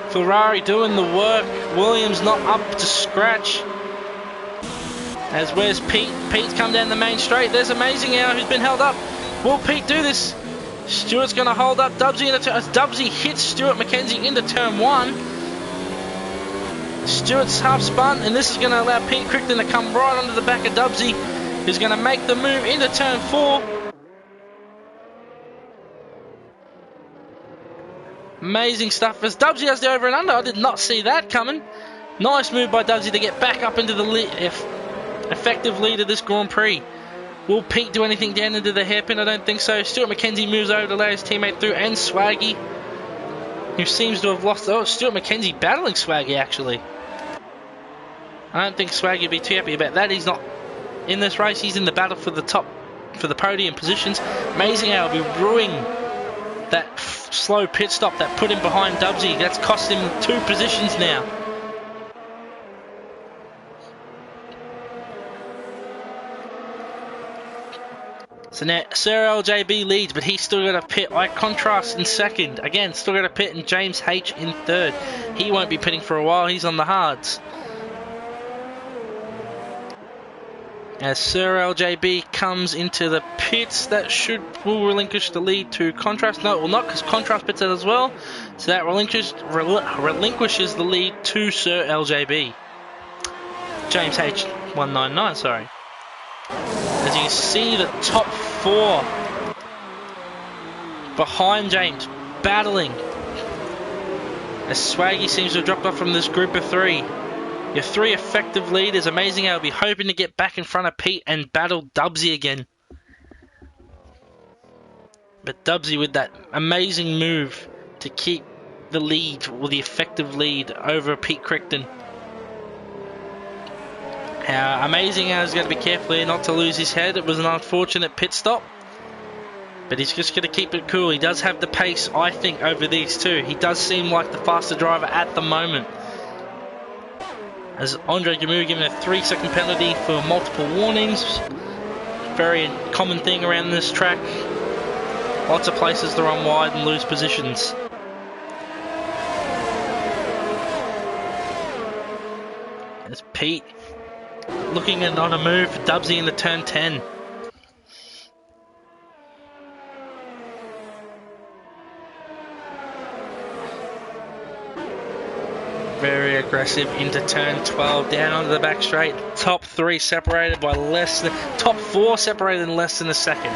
Ferrari doing the work. Williams not up to scratch. As where's Pete? Pete's come down the main straight. There's Amazing now who's been held up. Will Pete do this? Stewart's going to hold up Dubsy into turn. As Dubsy hits Stuart McKenzie into turn 1. Stewart's half spun, and this is going to allow Pete Crichton to come right onto the back of Dubsy, who's going to make the move into turn 4. Amazing stuff as Dubsy has the over and under. I did not see that coming. Nice move by Dubsy to get back up into the effective lead of this Grand Prix. Will Pete do anything down into the hairpin? I don't think so. Stuart McKenzie moves over to allow his teammate through, and Swaggy, who seems to have lost. Oh, Stuart McKenzie battling Swaggy actually. I don't think Swaggy would be too happy about that. He's not in this race. He's in the battle for the podium positions. Amazing how he'll be ruining that slow pit stop that put him behind Dubsy. That's cost him 2 positions now. So now Sir LJB leads, but he's still got a pit. I contrast in second. Again, still got a pit, and James H in third. He won't be pitting for a while. He's on the hards. As Sir LJB comes into the pits, that will relinquish the lead to Contrast. No, it will not, because Contrast pits it as well. So that relinquishes the lead to Sir LJB. James H 199, sorry. As you can see, the top 4 behind James, battling. As Swaggy seems to have dropped off from this group of 3. Your 3 effective leaders. Amazing how I'll be hoping to get back in front of Pete and battle Dubsy again. But Dubsy with that amazing move to keep the lead, or the effective lead, over Pete Crichton. Amazing how he's got to be careful here not to lose his head. It was an unfortunate pit stop, but he's just going to keep it cool. He does have the pace, I think, over these 2. He does seem like the faster driver at the moment. As Andre Gamu given a 3-second penalty for multiple warnings. Very common thing around this track. Lots of places to run wide and lose positions. As Pete looking at on a move for Dubsy into turn 10. Very aggressive into turn 12, down onto the back straight. Top 3 separated by less than, top 4 separated in less than a second.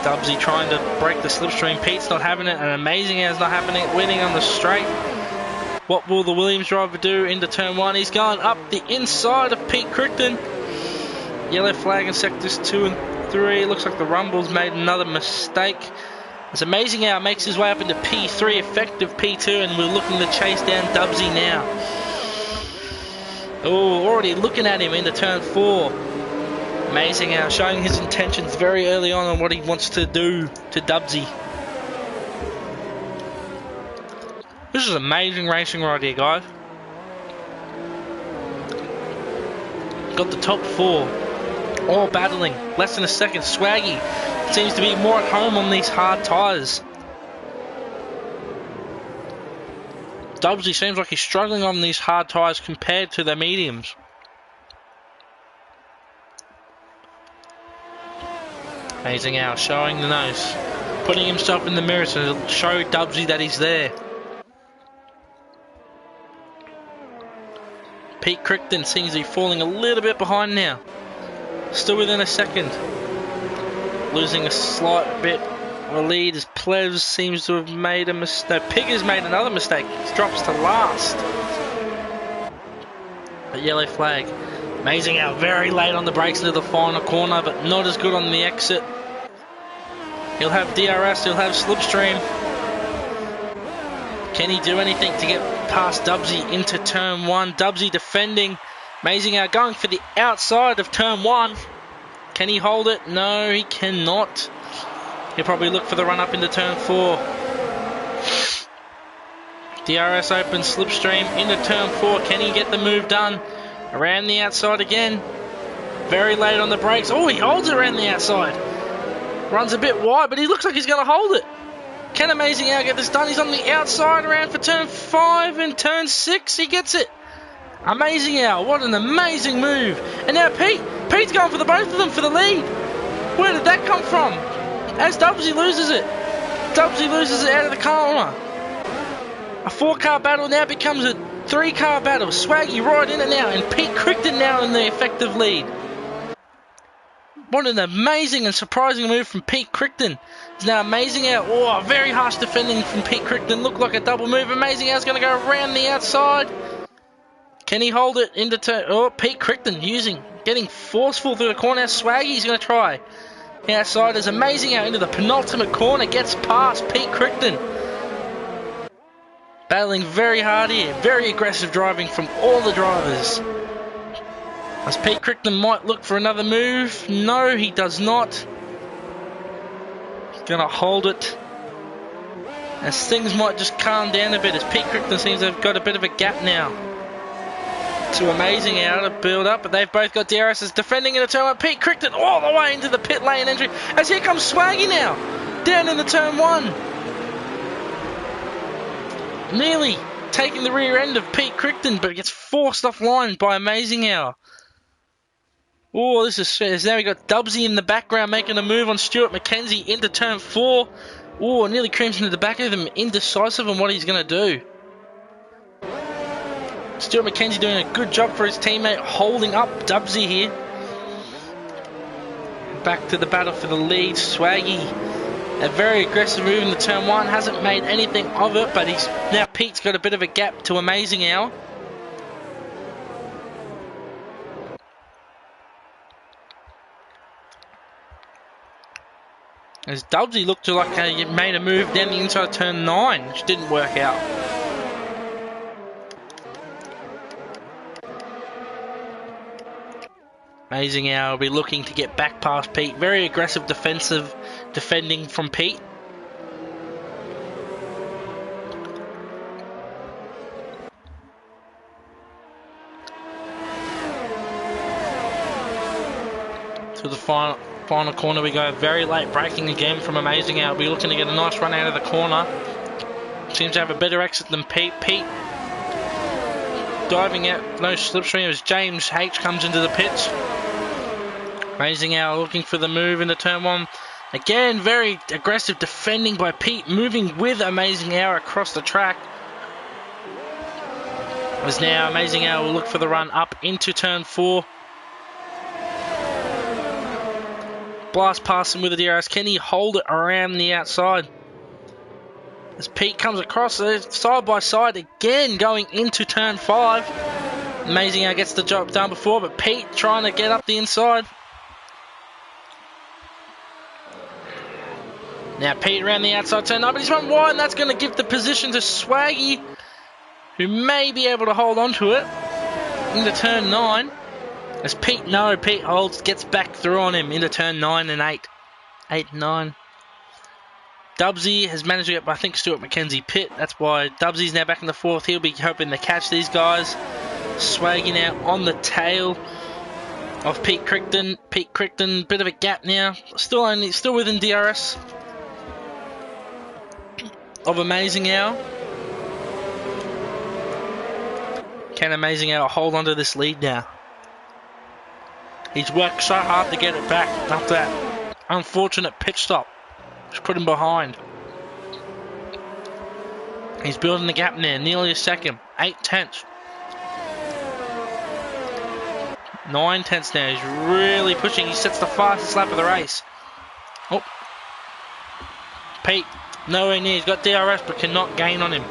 Dubsy trying to break the slipstream. Pete's not having it, and Amazing as not having it, winning on the straight. What will the Williams driver do into turn 1? He's going up the inside of Pete Crichton. Yellow flag in sectors 2 and 3. Looks like the Rumble's made another mistake. It's Amazing how it makes his way up into P3, effective P2, and we're looking to chase down Dubsy now. Oh, already looking at him into turn 4. Amazing how showing his intentions very early on what he wants to do to Dubsy. This is amazing racing right here, guys. Got the top 4. All battling, less than a second. Swaggy seems to be more at home on these hard tyres. Dubsy seems like he's struggling on these hard tyres compared to the mediums. Amazing how showing the nose, putting himself in the mirror to show Dubsy that he's there. Pete Crichton seems to be falling a little bit behind now. Still within a second. Losing a slight bit of a lead as Plevs seems to have made a mistake. No, Pig has made another mistake. He drops to last. A yellow flag. Amazing how very late on the brakes into the final corner, but not as good on the exit. He'll have DRS, he'll have slipstream. Can he do anything to get past Dubsy into turn 1? Dubsy defending. Amazing how going for the outside of turn 1. Can he hold it? No, he cannot. He'll probably look for the run up into turn 4. DRS open, slipstream into turn 4. Can he get the move done? Around the outside again. Very late on the brakes. Oh, he holds it around the outside. Runs a bit wide, but he looks like he's going to hold it. Can Amazing Al get this done? He's on the outside around for turn 5 and turn 6. He gets it. Amazing Al, what an amazing move. And now Pete's going for the both of them for the lead. Where did that come from? As Dubsy loses it. Dubsy loses it out of the corner. A 4-car battle now becomes a 3-car battle. Swaggy right in it now, and Pete Crichton now in the effective lead. What an amazing and surprising move from Pete Crichton. It's now Amazing Al. Oh, very harsh defending from Pete Crichton. Looked like a double move. Amazing Al's going to go around the outside. Can he hold it into turn? Oh, Pete Crichton getting forceful through the corner. Swaggy's going to try. Outside is Amazing Al into the penultimate corner. Gets past Pete Crichton. Battling very hard here. Very aggressive driving from all the drivers. As Pete Crichton might look for another move. No, he does not. He's going to hold it. As things might just calm down a bit. As Pete Crichton seems to have got a bit of a gap now. To Amazing Al to build up. But they've both got DRSs defending in the turn 1. Pete Crichton all the way into the pit lane entry. As here comes Swaggy now. Down in the turn 1. Nearly taking the rear end of Pete Crichton, but gets forced offline by Amazing Al. Oh, this is now we got Dubsy in the background making a move on Stuart McKenzie into turn 4. Oh, nearly creams into the back of him, indecisive on what he's going to do. Stuart McKenzie doing a good job for his teammate, holding up Dubsy here. Back to the battle for the lead. Swaggy, a very aggressive move in the turn 1, hasn't made anything of it, but now Pete's got a bit of a gap to Amazing Al. As Dubsy looked like he made a move down the inside of turn 9, which didn't work out. Amazing Al will be looking to get back past Pete. Very aggressive defending from Pete. To the final corner we go. Very late braking again from Amazing Al. We'll be looking to get a nice run out of the corner. Seems to have a better exit than Pete. Pete diving out, no slipstream as James H comes into the pits. Amazing Al looking for the move into turn 1. Again, very aggressive defending by Pete, moving with Amazing Al across the track. As now Amazing Al will look for the run up into turn 4. Blast past him with the DRS. Can he hold it around the outside? As Pete comes across side by side again, going into turn 5. Amazing Al gets the job done before, but Pete trying to get up the inside. Now Pete around the outside turn 9, but he's run wide, and that's going to give the position to Swaggy, who may be able to hold on to it into turn 9. As Pete holds, gets back through on him into turn 9 and 8. 8 and 9. Dubsy has managed to get, I think, Stuart McKenzie pit. That's why Dubsy's now back in the 4th. He'll be hoping to catch these guys. Swaggy now on the tail of Pete Crichton. Pete Crichton, bit of a gap now. Still within DRS of Amazing Al. Can Amazing Al hold on to this lead now? He's worked so hard to get it back after that unfortunate pit stop, which put him behind. He's building the gap there, nearly a second. 8 tenths. 9 tenths now. He's really pushing. He sets the fastest lap of the race. Oh. Pete, nowhere near. He's got DRS but cannot gain on him.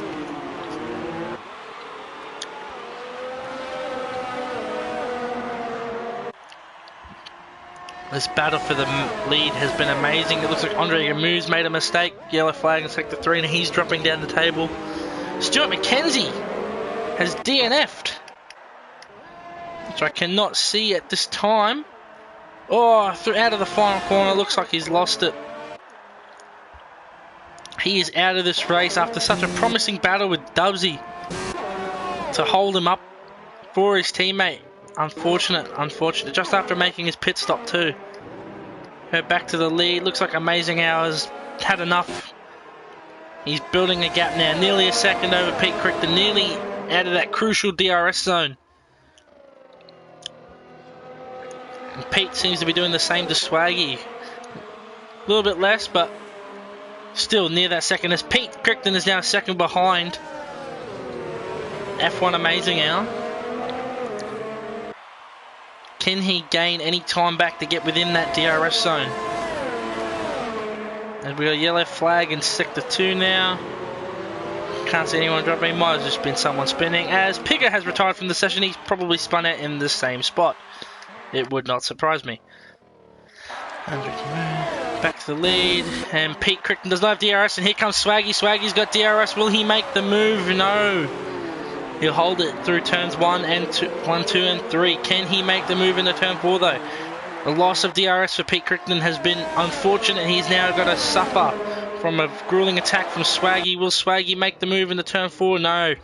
This battle for the lead has been amazing. It looks like Andre Gamu's made a mistake. Yellow flag in sector 3, and he's dropping down the table. Stuart McKenzie has DNF'd, which I cannot see at this time. Oh, out of the final corner. Looks like he's lost it. He is out of this race after such a promising battle with Dubsy to hold him up for his teammate. Unfortunate. Just after making his pit stop too. Her back to the lead. Looks like Amazing Hours had enough. He's building a gap now. Nearly a second over Pete Crichton. Nearly out of that crucial DRS zone. And Pete seems to be doing the same to Swaggy. A little bit less, but still near that second. As Pete Crichton is now a second behind F1 Amazing Hour. Can he gain any time back to get within that DRS zone? And we got a yellow flag in sector 2 now. Can't see anyone dropping. Might have just been someone spinning. As Pigger has retired from the session, he's probably spun out in the same spot. It would not surprise me. Back to the lead, and Pete Crichton does not have DRS, and here comes Swaggy. Swaggy's got DRS. Will he make the move? No. He'll hold it through turns 1, 2, and 3. Can he make the move into turn 4 though? The loss of DRS for Pete Crichton has been unfortunate. He's now got to suffer from a grueling attack from Swaggy. Will Swaggy make the move into turn 4? No.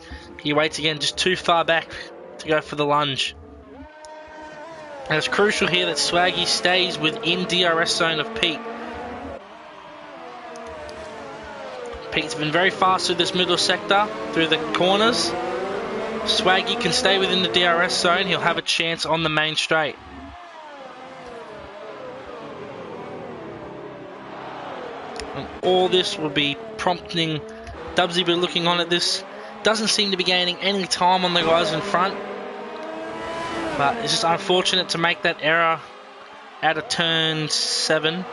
He waits again, just too far back to go for the lunge. And it's crucial here that Swaggy stays within DRS zone of Pete. Pete's been very fast through this middle sector, through the corners. Swaggy can stay within the DRS zone. He'll have a chance on the main straight. And all this will be prompting Dubsy be looking on at this. Doesn't seem to be gaining any time on the guys in front. But it's just unfortunate to make that error out of turn 7.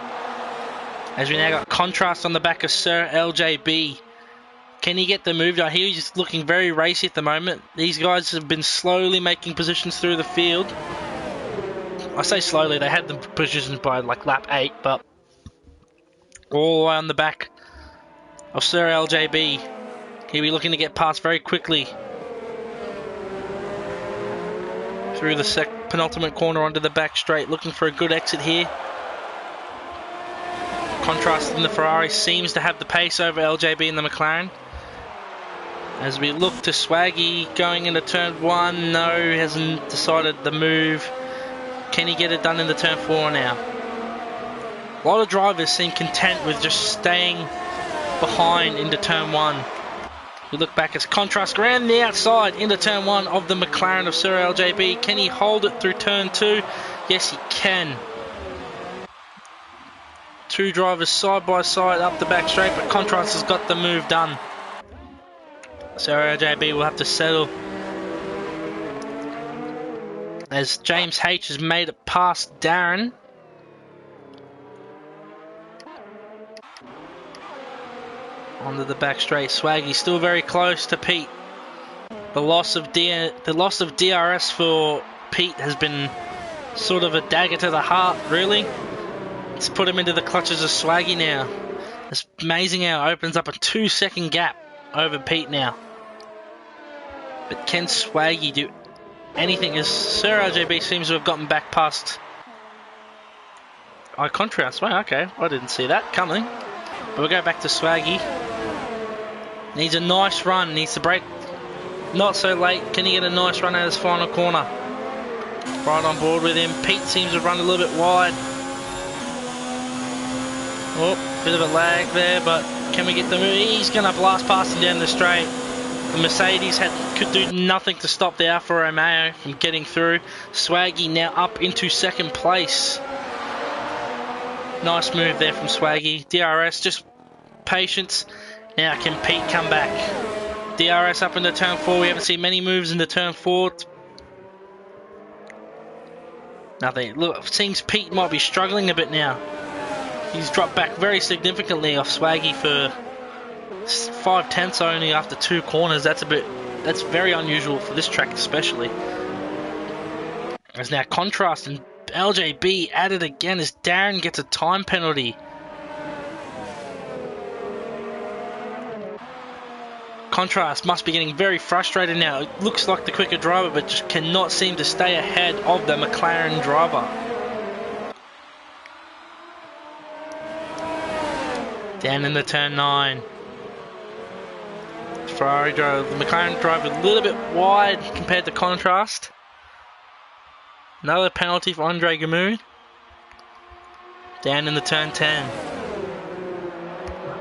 As we now got contrast on the back of Sir LJB. Can he get the move? He's just looking very racy at the moment. These guys have been slowly making positions through the field. I say slowly, they had the positions by like lap 8, but all the way on the back of Sir LJB. He'll be looking to get past very quickly through the penultimate corner onto the back straight, looking for a good exit here. Contrast in the Ferrari seems to have the pace over LJB and the McLaren. As we look to Swaggy going into turn 1, no, hasn't decided the move. Can he get it done into turn 4 now? A lot of drivers seem content with just staying behind into turn 1. We look back as contrast around the outside into turn 1 of the McLaren of Sir LJB. Can he hold it through turn 2? Yes, he can. Two drivers side by side up the back straight, but contrast has got the move done. So LJB will have to settle as James H has made it past Darren. Onto the back straight, Swaggy still very close to Pete. The loss of DRS for Pete has been sort of a dagger to the heart, really. It's put him into the clutches of Swaggy now. It's amazing how it opens up a 2-second gap over Pete now. But can Swaggy do anything? As Sir RJB seems to have gotten back past contrast. Well, okay, I didn't see that coming. But we'll go back to Swaggy. Needs a nice run. Needs to break. Not so late. Can he get a nice run out of his final corner? Right on board with him. Pete seems to have run a little bit wide. Oh, bit of a lag there, but can we get the move? He's going to blast past him down the straight. The Mercedes could do nothing to stop the Alfa Romeo from getting through. Swaggy now up into second place. Nice move there from Swaggy. DRS, just patience. Now can Pete come back? DRS up into turn 4. We haven't seen many moves into turn 4. Nothing. Look, it seems Pete might be struggling a bit now. He's dropped back very significantly off Swaggy for 5/10 only after 2 corners. That's very unusual for this track especially. There's now contrast and LJB at it again as Darren gets a time penalty. Contrast must be getting very frustrated now. It looks like the quicker driver, but just cannot seem to stay ahead of the McLaren driver. Down in the turn 9. Ferrari driver, the McLaren driver a little bit wide compared to Contrast. Another penalty for Andre Gamoon. Down in the turn 10.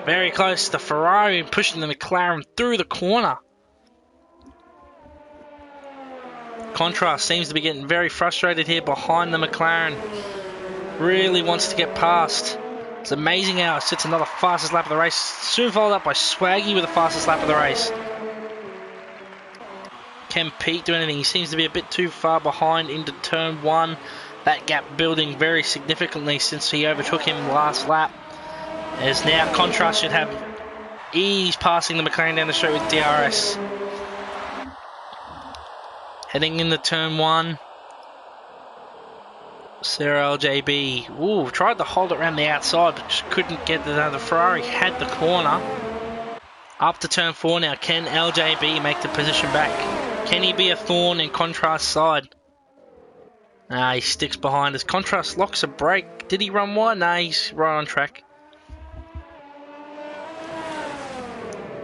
Very close to Ferrari pushing the McLaren through the corner. Contrast seems to be getting very frustrated here behind the McLaren. Really wants to get past. It's amazing how it sits another fastest lap of the race. Soon followed up by Swaggy with the fastest lap of the race. Can Pete do anything? He seems to be a bit too far behind into turn 1. That gap building very significantly since he overtook him last lap. As now Contrast should have ease passing the McLaren down the straight with DRS. Heading into turn 1. Sarah LJB. Ooh, tried to hold it around the outside, but just couldn't get it. The Ferrari had the corner. Up to turn 4 now. Can LJB make the position back? Can he be a thorn in Contrast's side? Nah, he sticks behind us. Contrast locks a brake. Did he run wide? Nah, he's right on track.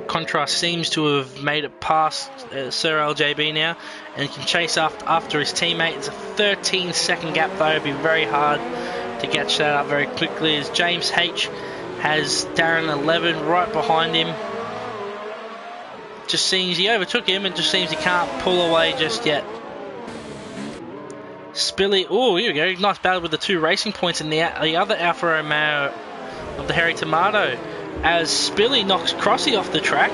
Contrast seems to have made it past Sir LJB now and can chase after his teammate. It's a 13-second gap though. It'll be very hard to catch that up very quickly as James H has Darren 11 right behind him. Just seems he overtook him and just seems he can't pull away just yet. Spilly, oh here we go, nice battle with the 2 racing points in the other Alfa Romeo of the Harry Tomato. As Spilly knocks Crossy off the track.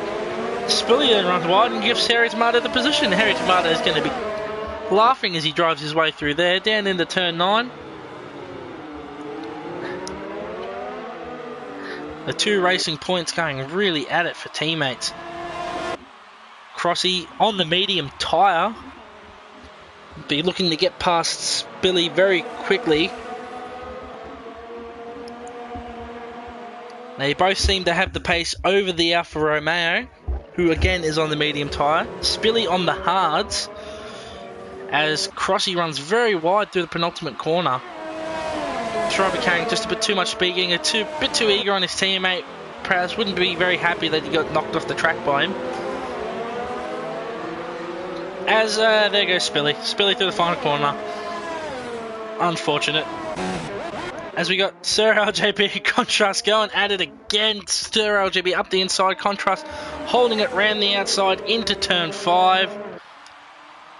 Spilly then runs wide and gives Harry Tomato the position. Harry Tomato is going to be laughing as he drives his way through there. Down into turn 9. The 2 racing points going really at it for teammates. Crossy on the medium tyre. Be looking to get past Spilly very quickly. They both seem to have the pace over the Alfa Romeo, who again is on the medium tyre. Spilly on the hards, as Crossy runs very wide through the penultimate corner. Driver carrying just a bit too much speed, getting a bit too eager on his teammate. Perhaps wouldn't be very happy that he got knocked off the track by him. As there goes Spilly. Spilly through the final corner. Unfortunate. As we got Sir LJB Contrast going at it again. Sir LJB up the inside. Contrast holding it round the outside into turn 5.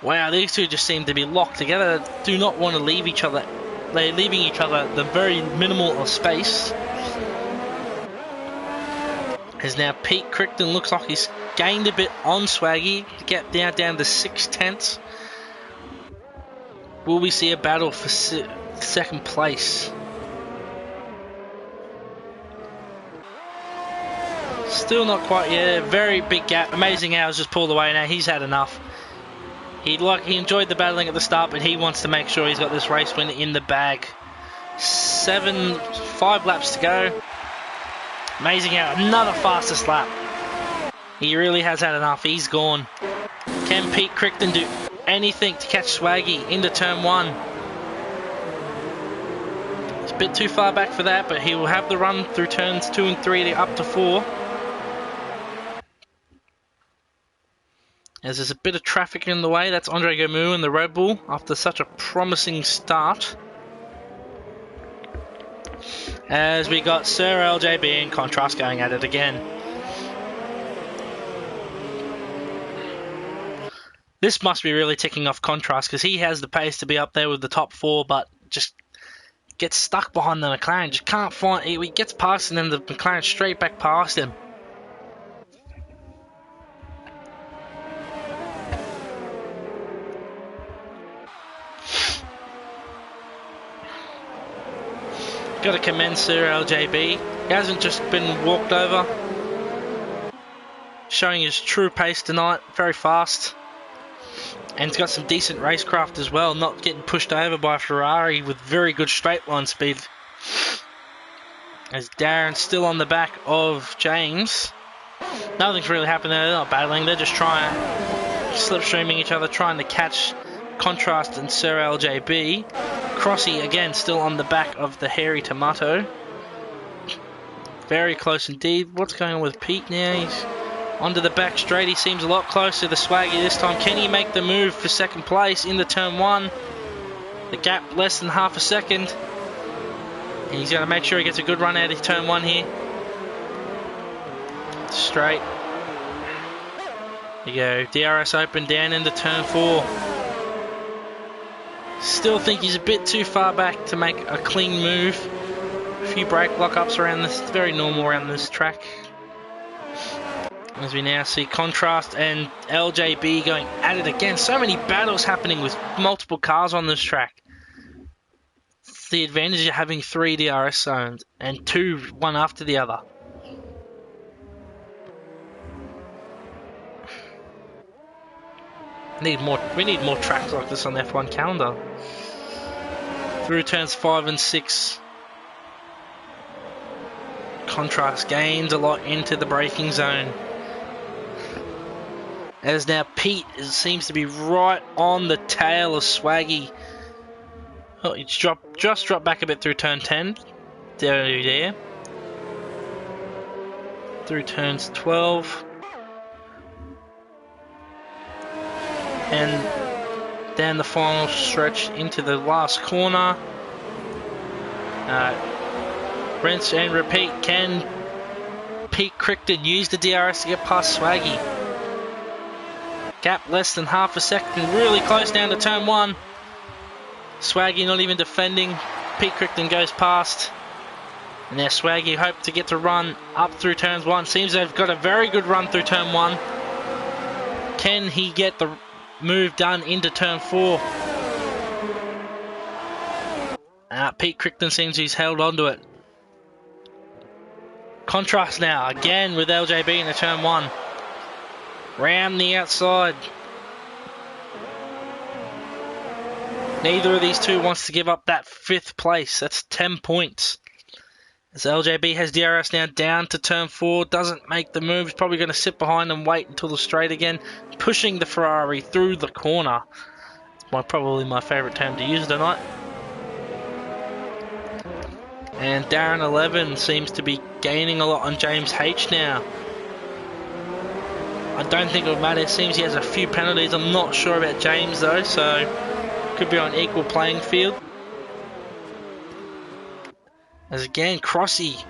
Wow, these two just seem to be locked together. They do not want to leave each other. They're leaving each other the very minimal of space. As now Pete Crichton looks like he's gained a bit on Swaggy to get down to 6/10. Will we see a battle for second place? Still not quite yet. Very big gap. Amazing Hours just pulled away now. He's had enough. He enjoyed the battling at the start, but he wants to make sure he's got this race win in the bag. 5 laps to go. Amazing Hour, another fastest lap. He really has had enough. He's gone. Can Pete Crichton do anything to catch Swaggy into turn 1? It's a bit too far back for that, but he will have the run through turns 2 and 3 to up to 4. As there's a bit of traffic in the way, that's Andre Gomu and the Red Bull after such a promising start. As we got Sir LJB and Contrast going at it again. This must be really ticking off Contrast because he has the pace to be up there with the top 4, but just gets stuck behind the McLaren. Just can't find. He gets past and then the McLaren straight back past him. Got to commend Sir LJB. He hasn't just been walked over. Showing his true pace tonight. Very fast. And it's got some decent racecraft as well, not getting pushed over by Ferrari with very good straight line speed. As Darren's still on the back of James. Nothing's really happening there, they're not battling, they're just trying, slipstreaming each other, trying to catch Contrast and Sir LJB. Crossy again still on the back of the Hairy Tomato. Very close indeed. What's going on with Pete now? He's onto the back straight. He seems a lot closer to Swaggy this time. Can he make the move for second place into turn 1? The gap less than half a second. And he's going to make sure he gets a good run out of turn 1 here. Straight. There you go. DRS open down into turn 4. Still think he's a bit too far back to make a clean move. A few brake lockups around this. It's very normal around this track. As we now see Contrast and LJB going at it again. So many battles happening with multiple cars on this track. It's the advantage of having 3 DRS zones and 2, one after the other. We need more tracks like this on the F1 calendar. Through turns 5 and 6. Contrast gains a lot into the braking zone. As now Pete seems to be right on the tail of Swaggy. Oh, it's just dropped back a bit through turn 10. There. Through turns 12. And down the final stretch into the last corner. Rinse and repeat. Can Pete Crichton use the DRS to get past Swaggy? Gap less than half a second. Really close down to turn 1. Swaggy not even defending. Pete Crichton goes past. And now Swaggy hope to get to run up through turns 1. Seems they've got a very good run through turn 1. Can he get the move done into turn 4? Pete Crichton seems he's held on to it. Contrast now, again with LJB into turn 1. Round the outside. Neither of these two wants to give up that 5th place. That's 10 points. As LJB has DRS now down to turn 4. Doesn't make the move. He's probably going to sit behind and wait until the straight again. Pushing the Ferrari through the corner. It's probably my favourite term to use tonight. And Darren 11 seems to be gaining a lot on James H now. I don't think it would matter. It seems he has a few penalties. I'm not sure about James though, so could be on equal playing field. As again, Crossy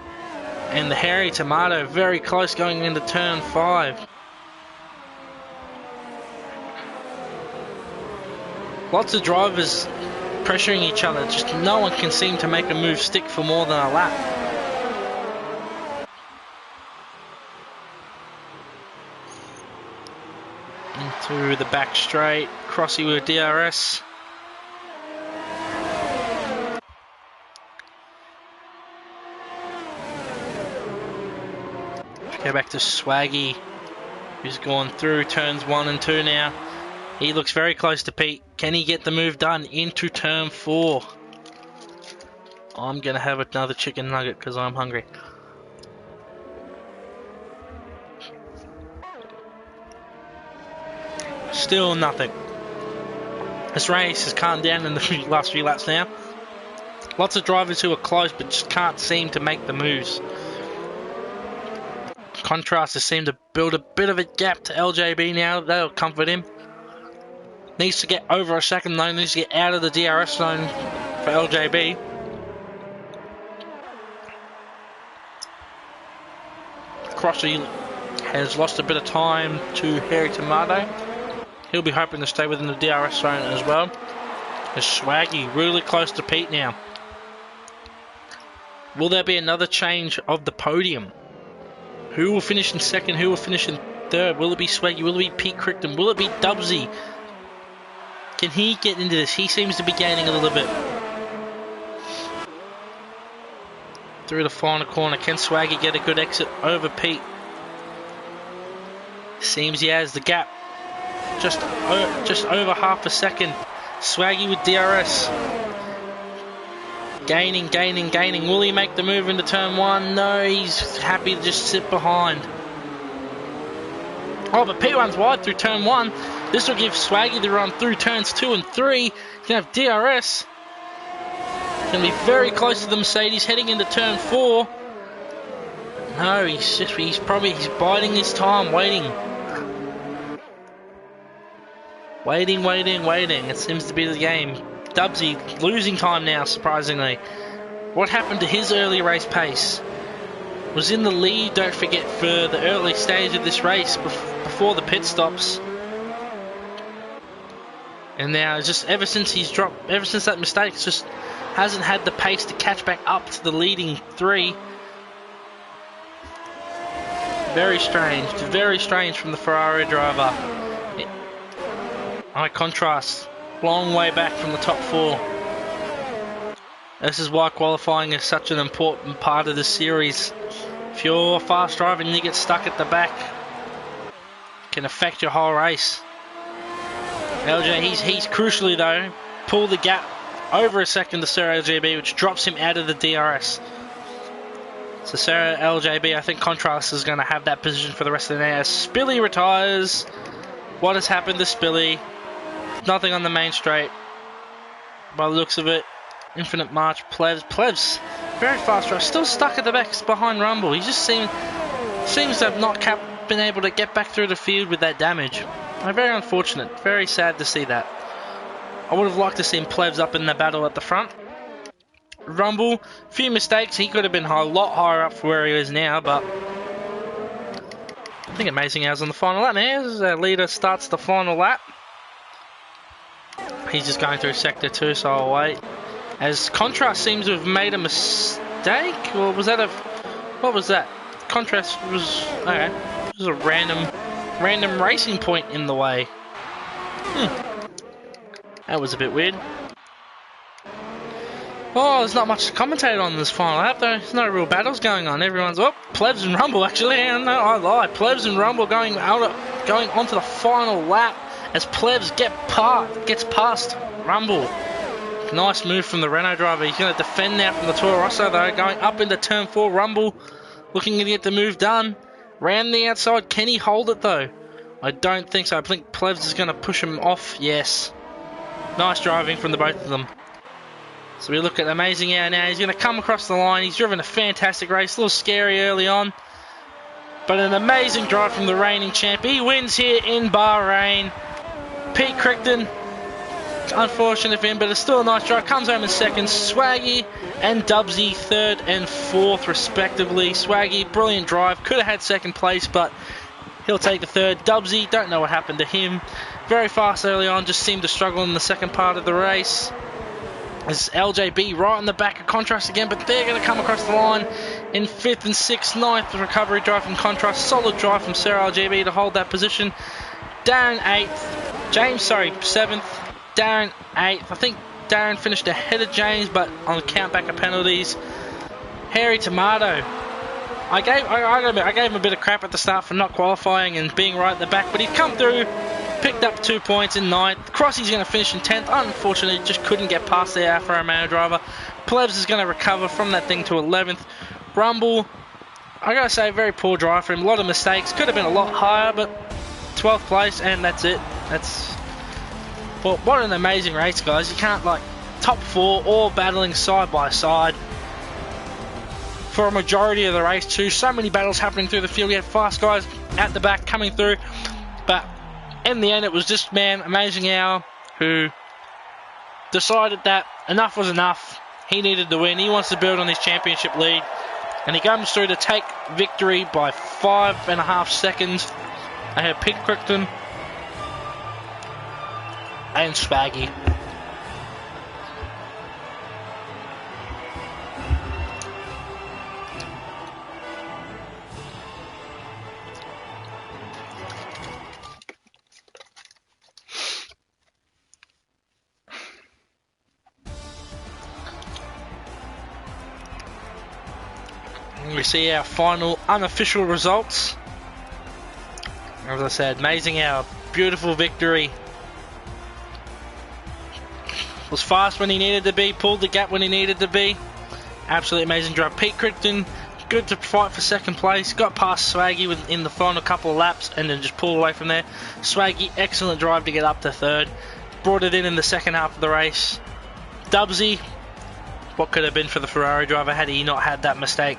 and the Hairy Tomato very close going into turn 5. Lots of drivers pressuring each other. Just no one can seem to make a move stick for more than a lap. Into the back straight. Crossy with DRS. Go back to Swaggy, who's gone through turns 1 and 2 now. He looks very close to Pete. Can he get the move done into turn 4? I'm going to have another chicken nugget because I'm hungry. Still nothing. This race has calmed down in the last few laps now. Lots of drivers who are close but just can't seem to make the moves. Contrast has seemed to build a bit of a gap to LJB now. That'll comfort him. Needs to get over a second though. Needs to get out of the DRS zone for LJB. Crossy has lost a bit of time to Hairy Tomato. He'll be hoping to stay within the DRS zone as well. There's Swaggy really close to Pete now. Will there be another change of the podium? Who will finish in second? Who will finish in third? Will it be Swaggy? Will it be Pete Crichton? Will it be Dubsy? Can he get into this? He seems to be gaining a little bit. Through the final corner. Can Swaggy get a good exit over Pete? Seems he has the gap. just over half a second. Swaggy with DRS. Gaining. Will he make the move into turn 1? No, he's happy to just sit behind. Oh, but P1's wide through turn 1. This will give Swaggy the run through turns 2 and 3. He's going to have DRS. Going to be very close to the Mercedes heading into turn 4. No, he's biding his time, waiting. Waiting. It seems to be the game. Dubsy losing time now, surprisingly. What happened to his early race pace? Was in the lead, don't forget, for the early stage of this race before the pit stops. And now, just ever since that mistake, just hasn't had the pace to catch back up to the leading 3. Very strange from the Ferrari driver. High contrast, long way back from the top 4. This is why qualifying is such an important part of the series. If you're fast driving and you get stuck at the back, it can affect your whole race. LJ, he's crucially though, pulled the gap over a second to Sir LJB, which drops him out of the DRS. So Sir LJB, I think Contrast is going to have that position for the rest of the day. As Spilly retires, what has happened to Spilly? Nothing on the main straight. By the looks of it, Infinite March, Plebs, very fast drive, still stuck at the back behind Rumble. He just seems to have not been able to get back through the field with that damage. Very unfortunate, very sad to see that. I would have liked to see Plebs up in the battle at the front. Rumble, few mistakes, he could have been a lot higher up for where he is now, but I think Amazing Hours on the final lap now. As our leader starts the final lap. He's just going through sector 2, so I'll wait. As Contrast seems to have made a mistake, or was that what was that? Contrast was, okay, it was a random racing point in the way. That was a bit weird. Oh, there's not much to commentate on this final lap though. There's no real battles going on. Everyone's Plebs and Rumble actually. No, I lied. Plebs and Rumble going onto the final lap as Plebs gets past Rumble. Nice move from the Renault driver. He's going to defend now from the Toro Rosso though. Going up into turn 4. Rumble looking to get the move done. Ran the outside. Can he hold it though? I don't think so. I think Plebs is going to push him off. Yes. Nice driving from the both of them. So we look at Amazing Hour now. He's going to come across the line. He's driven a fantastic race. A little scary early on. But an amazing drive from the reigning champ. He wins here in Bahrain. Pete Crichton, unfortunate for him, but it's still a nice drive. Comes home in second. Swaggy and Dubsy third and fourth respectively. Swaggy, brilliant drive. Could have had second place, but he'll take the third. Dubsy, don't know what happened to him. Very fast early on. Just seemed to struggle in the second part of the race. It's LJB right in the back of Contrast again, but they're going to come across the line in 5th and 6th. 9th recovery drive from Contrast. Solid drive from Sarah LJB to hold that position. Darren 8th. James, 7th. Darren 8th. I think Darren finished ahead of James, but on count back of penalties. Harry Tomato. I gave him a bit of crap at the start for not qualifying and being right at the back, but he's come through. Picked up 2 points in 9th. Crossy's going to finish in 10th. Unfortunately, just couldn't get past the Alfa Romeo driver. Plebs is going to recover from that thing to 11th. Rumble, I got to say, very poor drive for him. A lot of mistakes. Could have been a lot higher, but 12th place, and that's it. Well, what an amazing race, guys. You can't, top 4 all battling side by side for a majority of the race too. So many battles happening through the field. We had fast guys at the back coming through, but in the end, it was just, Amazing Hour who decided that enough was enough. He needed to win. He wants to build on his championship lead. And he comes through to take victory by 5.5 seconds. I have Pete Crichton and Swaggy. We see our final unofficial results. As I said, Amazing Hour Beautiful victory. Was fast when he needed to be, pulled the gap when he needed to be. Absolutely amazing drive. Pete Crichton, good to fight for second place. Got past Swaggy in the final couple of laps and then just pulled away from there. Swaggy, excellent drive to get up to third. Brought it in the second half of the race. Dubsy, what could have been for the Ferrari driver had he not had that mistake.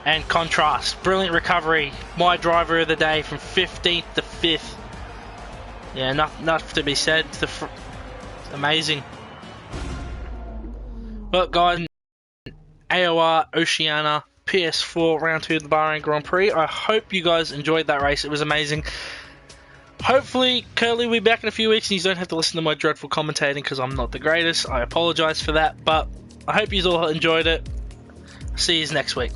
And Contrast, brilliant recovery. My driver of the day from 15th to 5th. Yeah, enough to be said. Amazing. Well, guys, AOR Oceania PS4 round 2 of the Bahrain Grand Prix. I hope you guys enjoyed that race. It was amazing. Hopefully, Curly will be back in a few weeks and you don't have to listen to my dreadful commentating because I'm not the greatest. I apologise for that, but I hope you all enjoyed it. See you next week.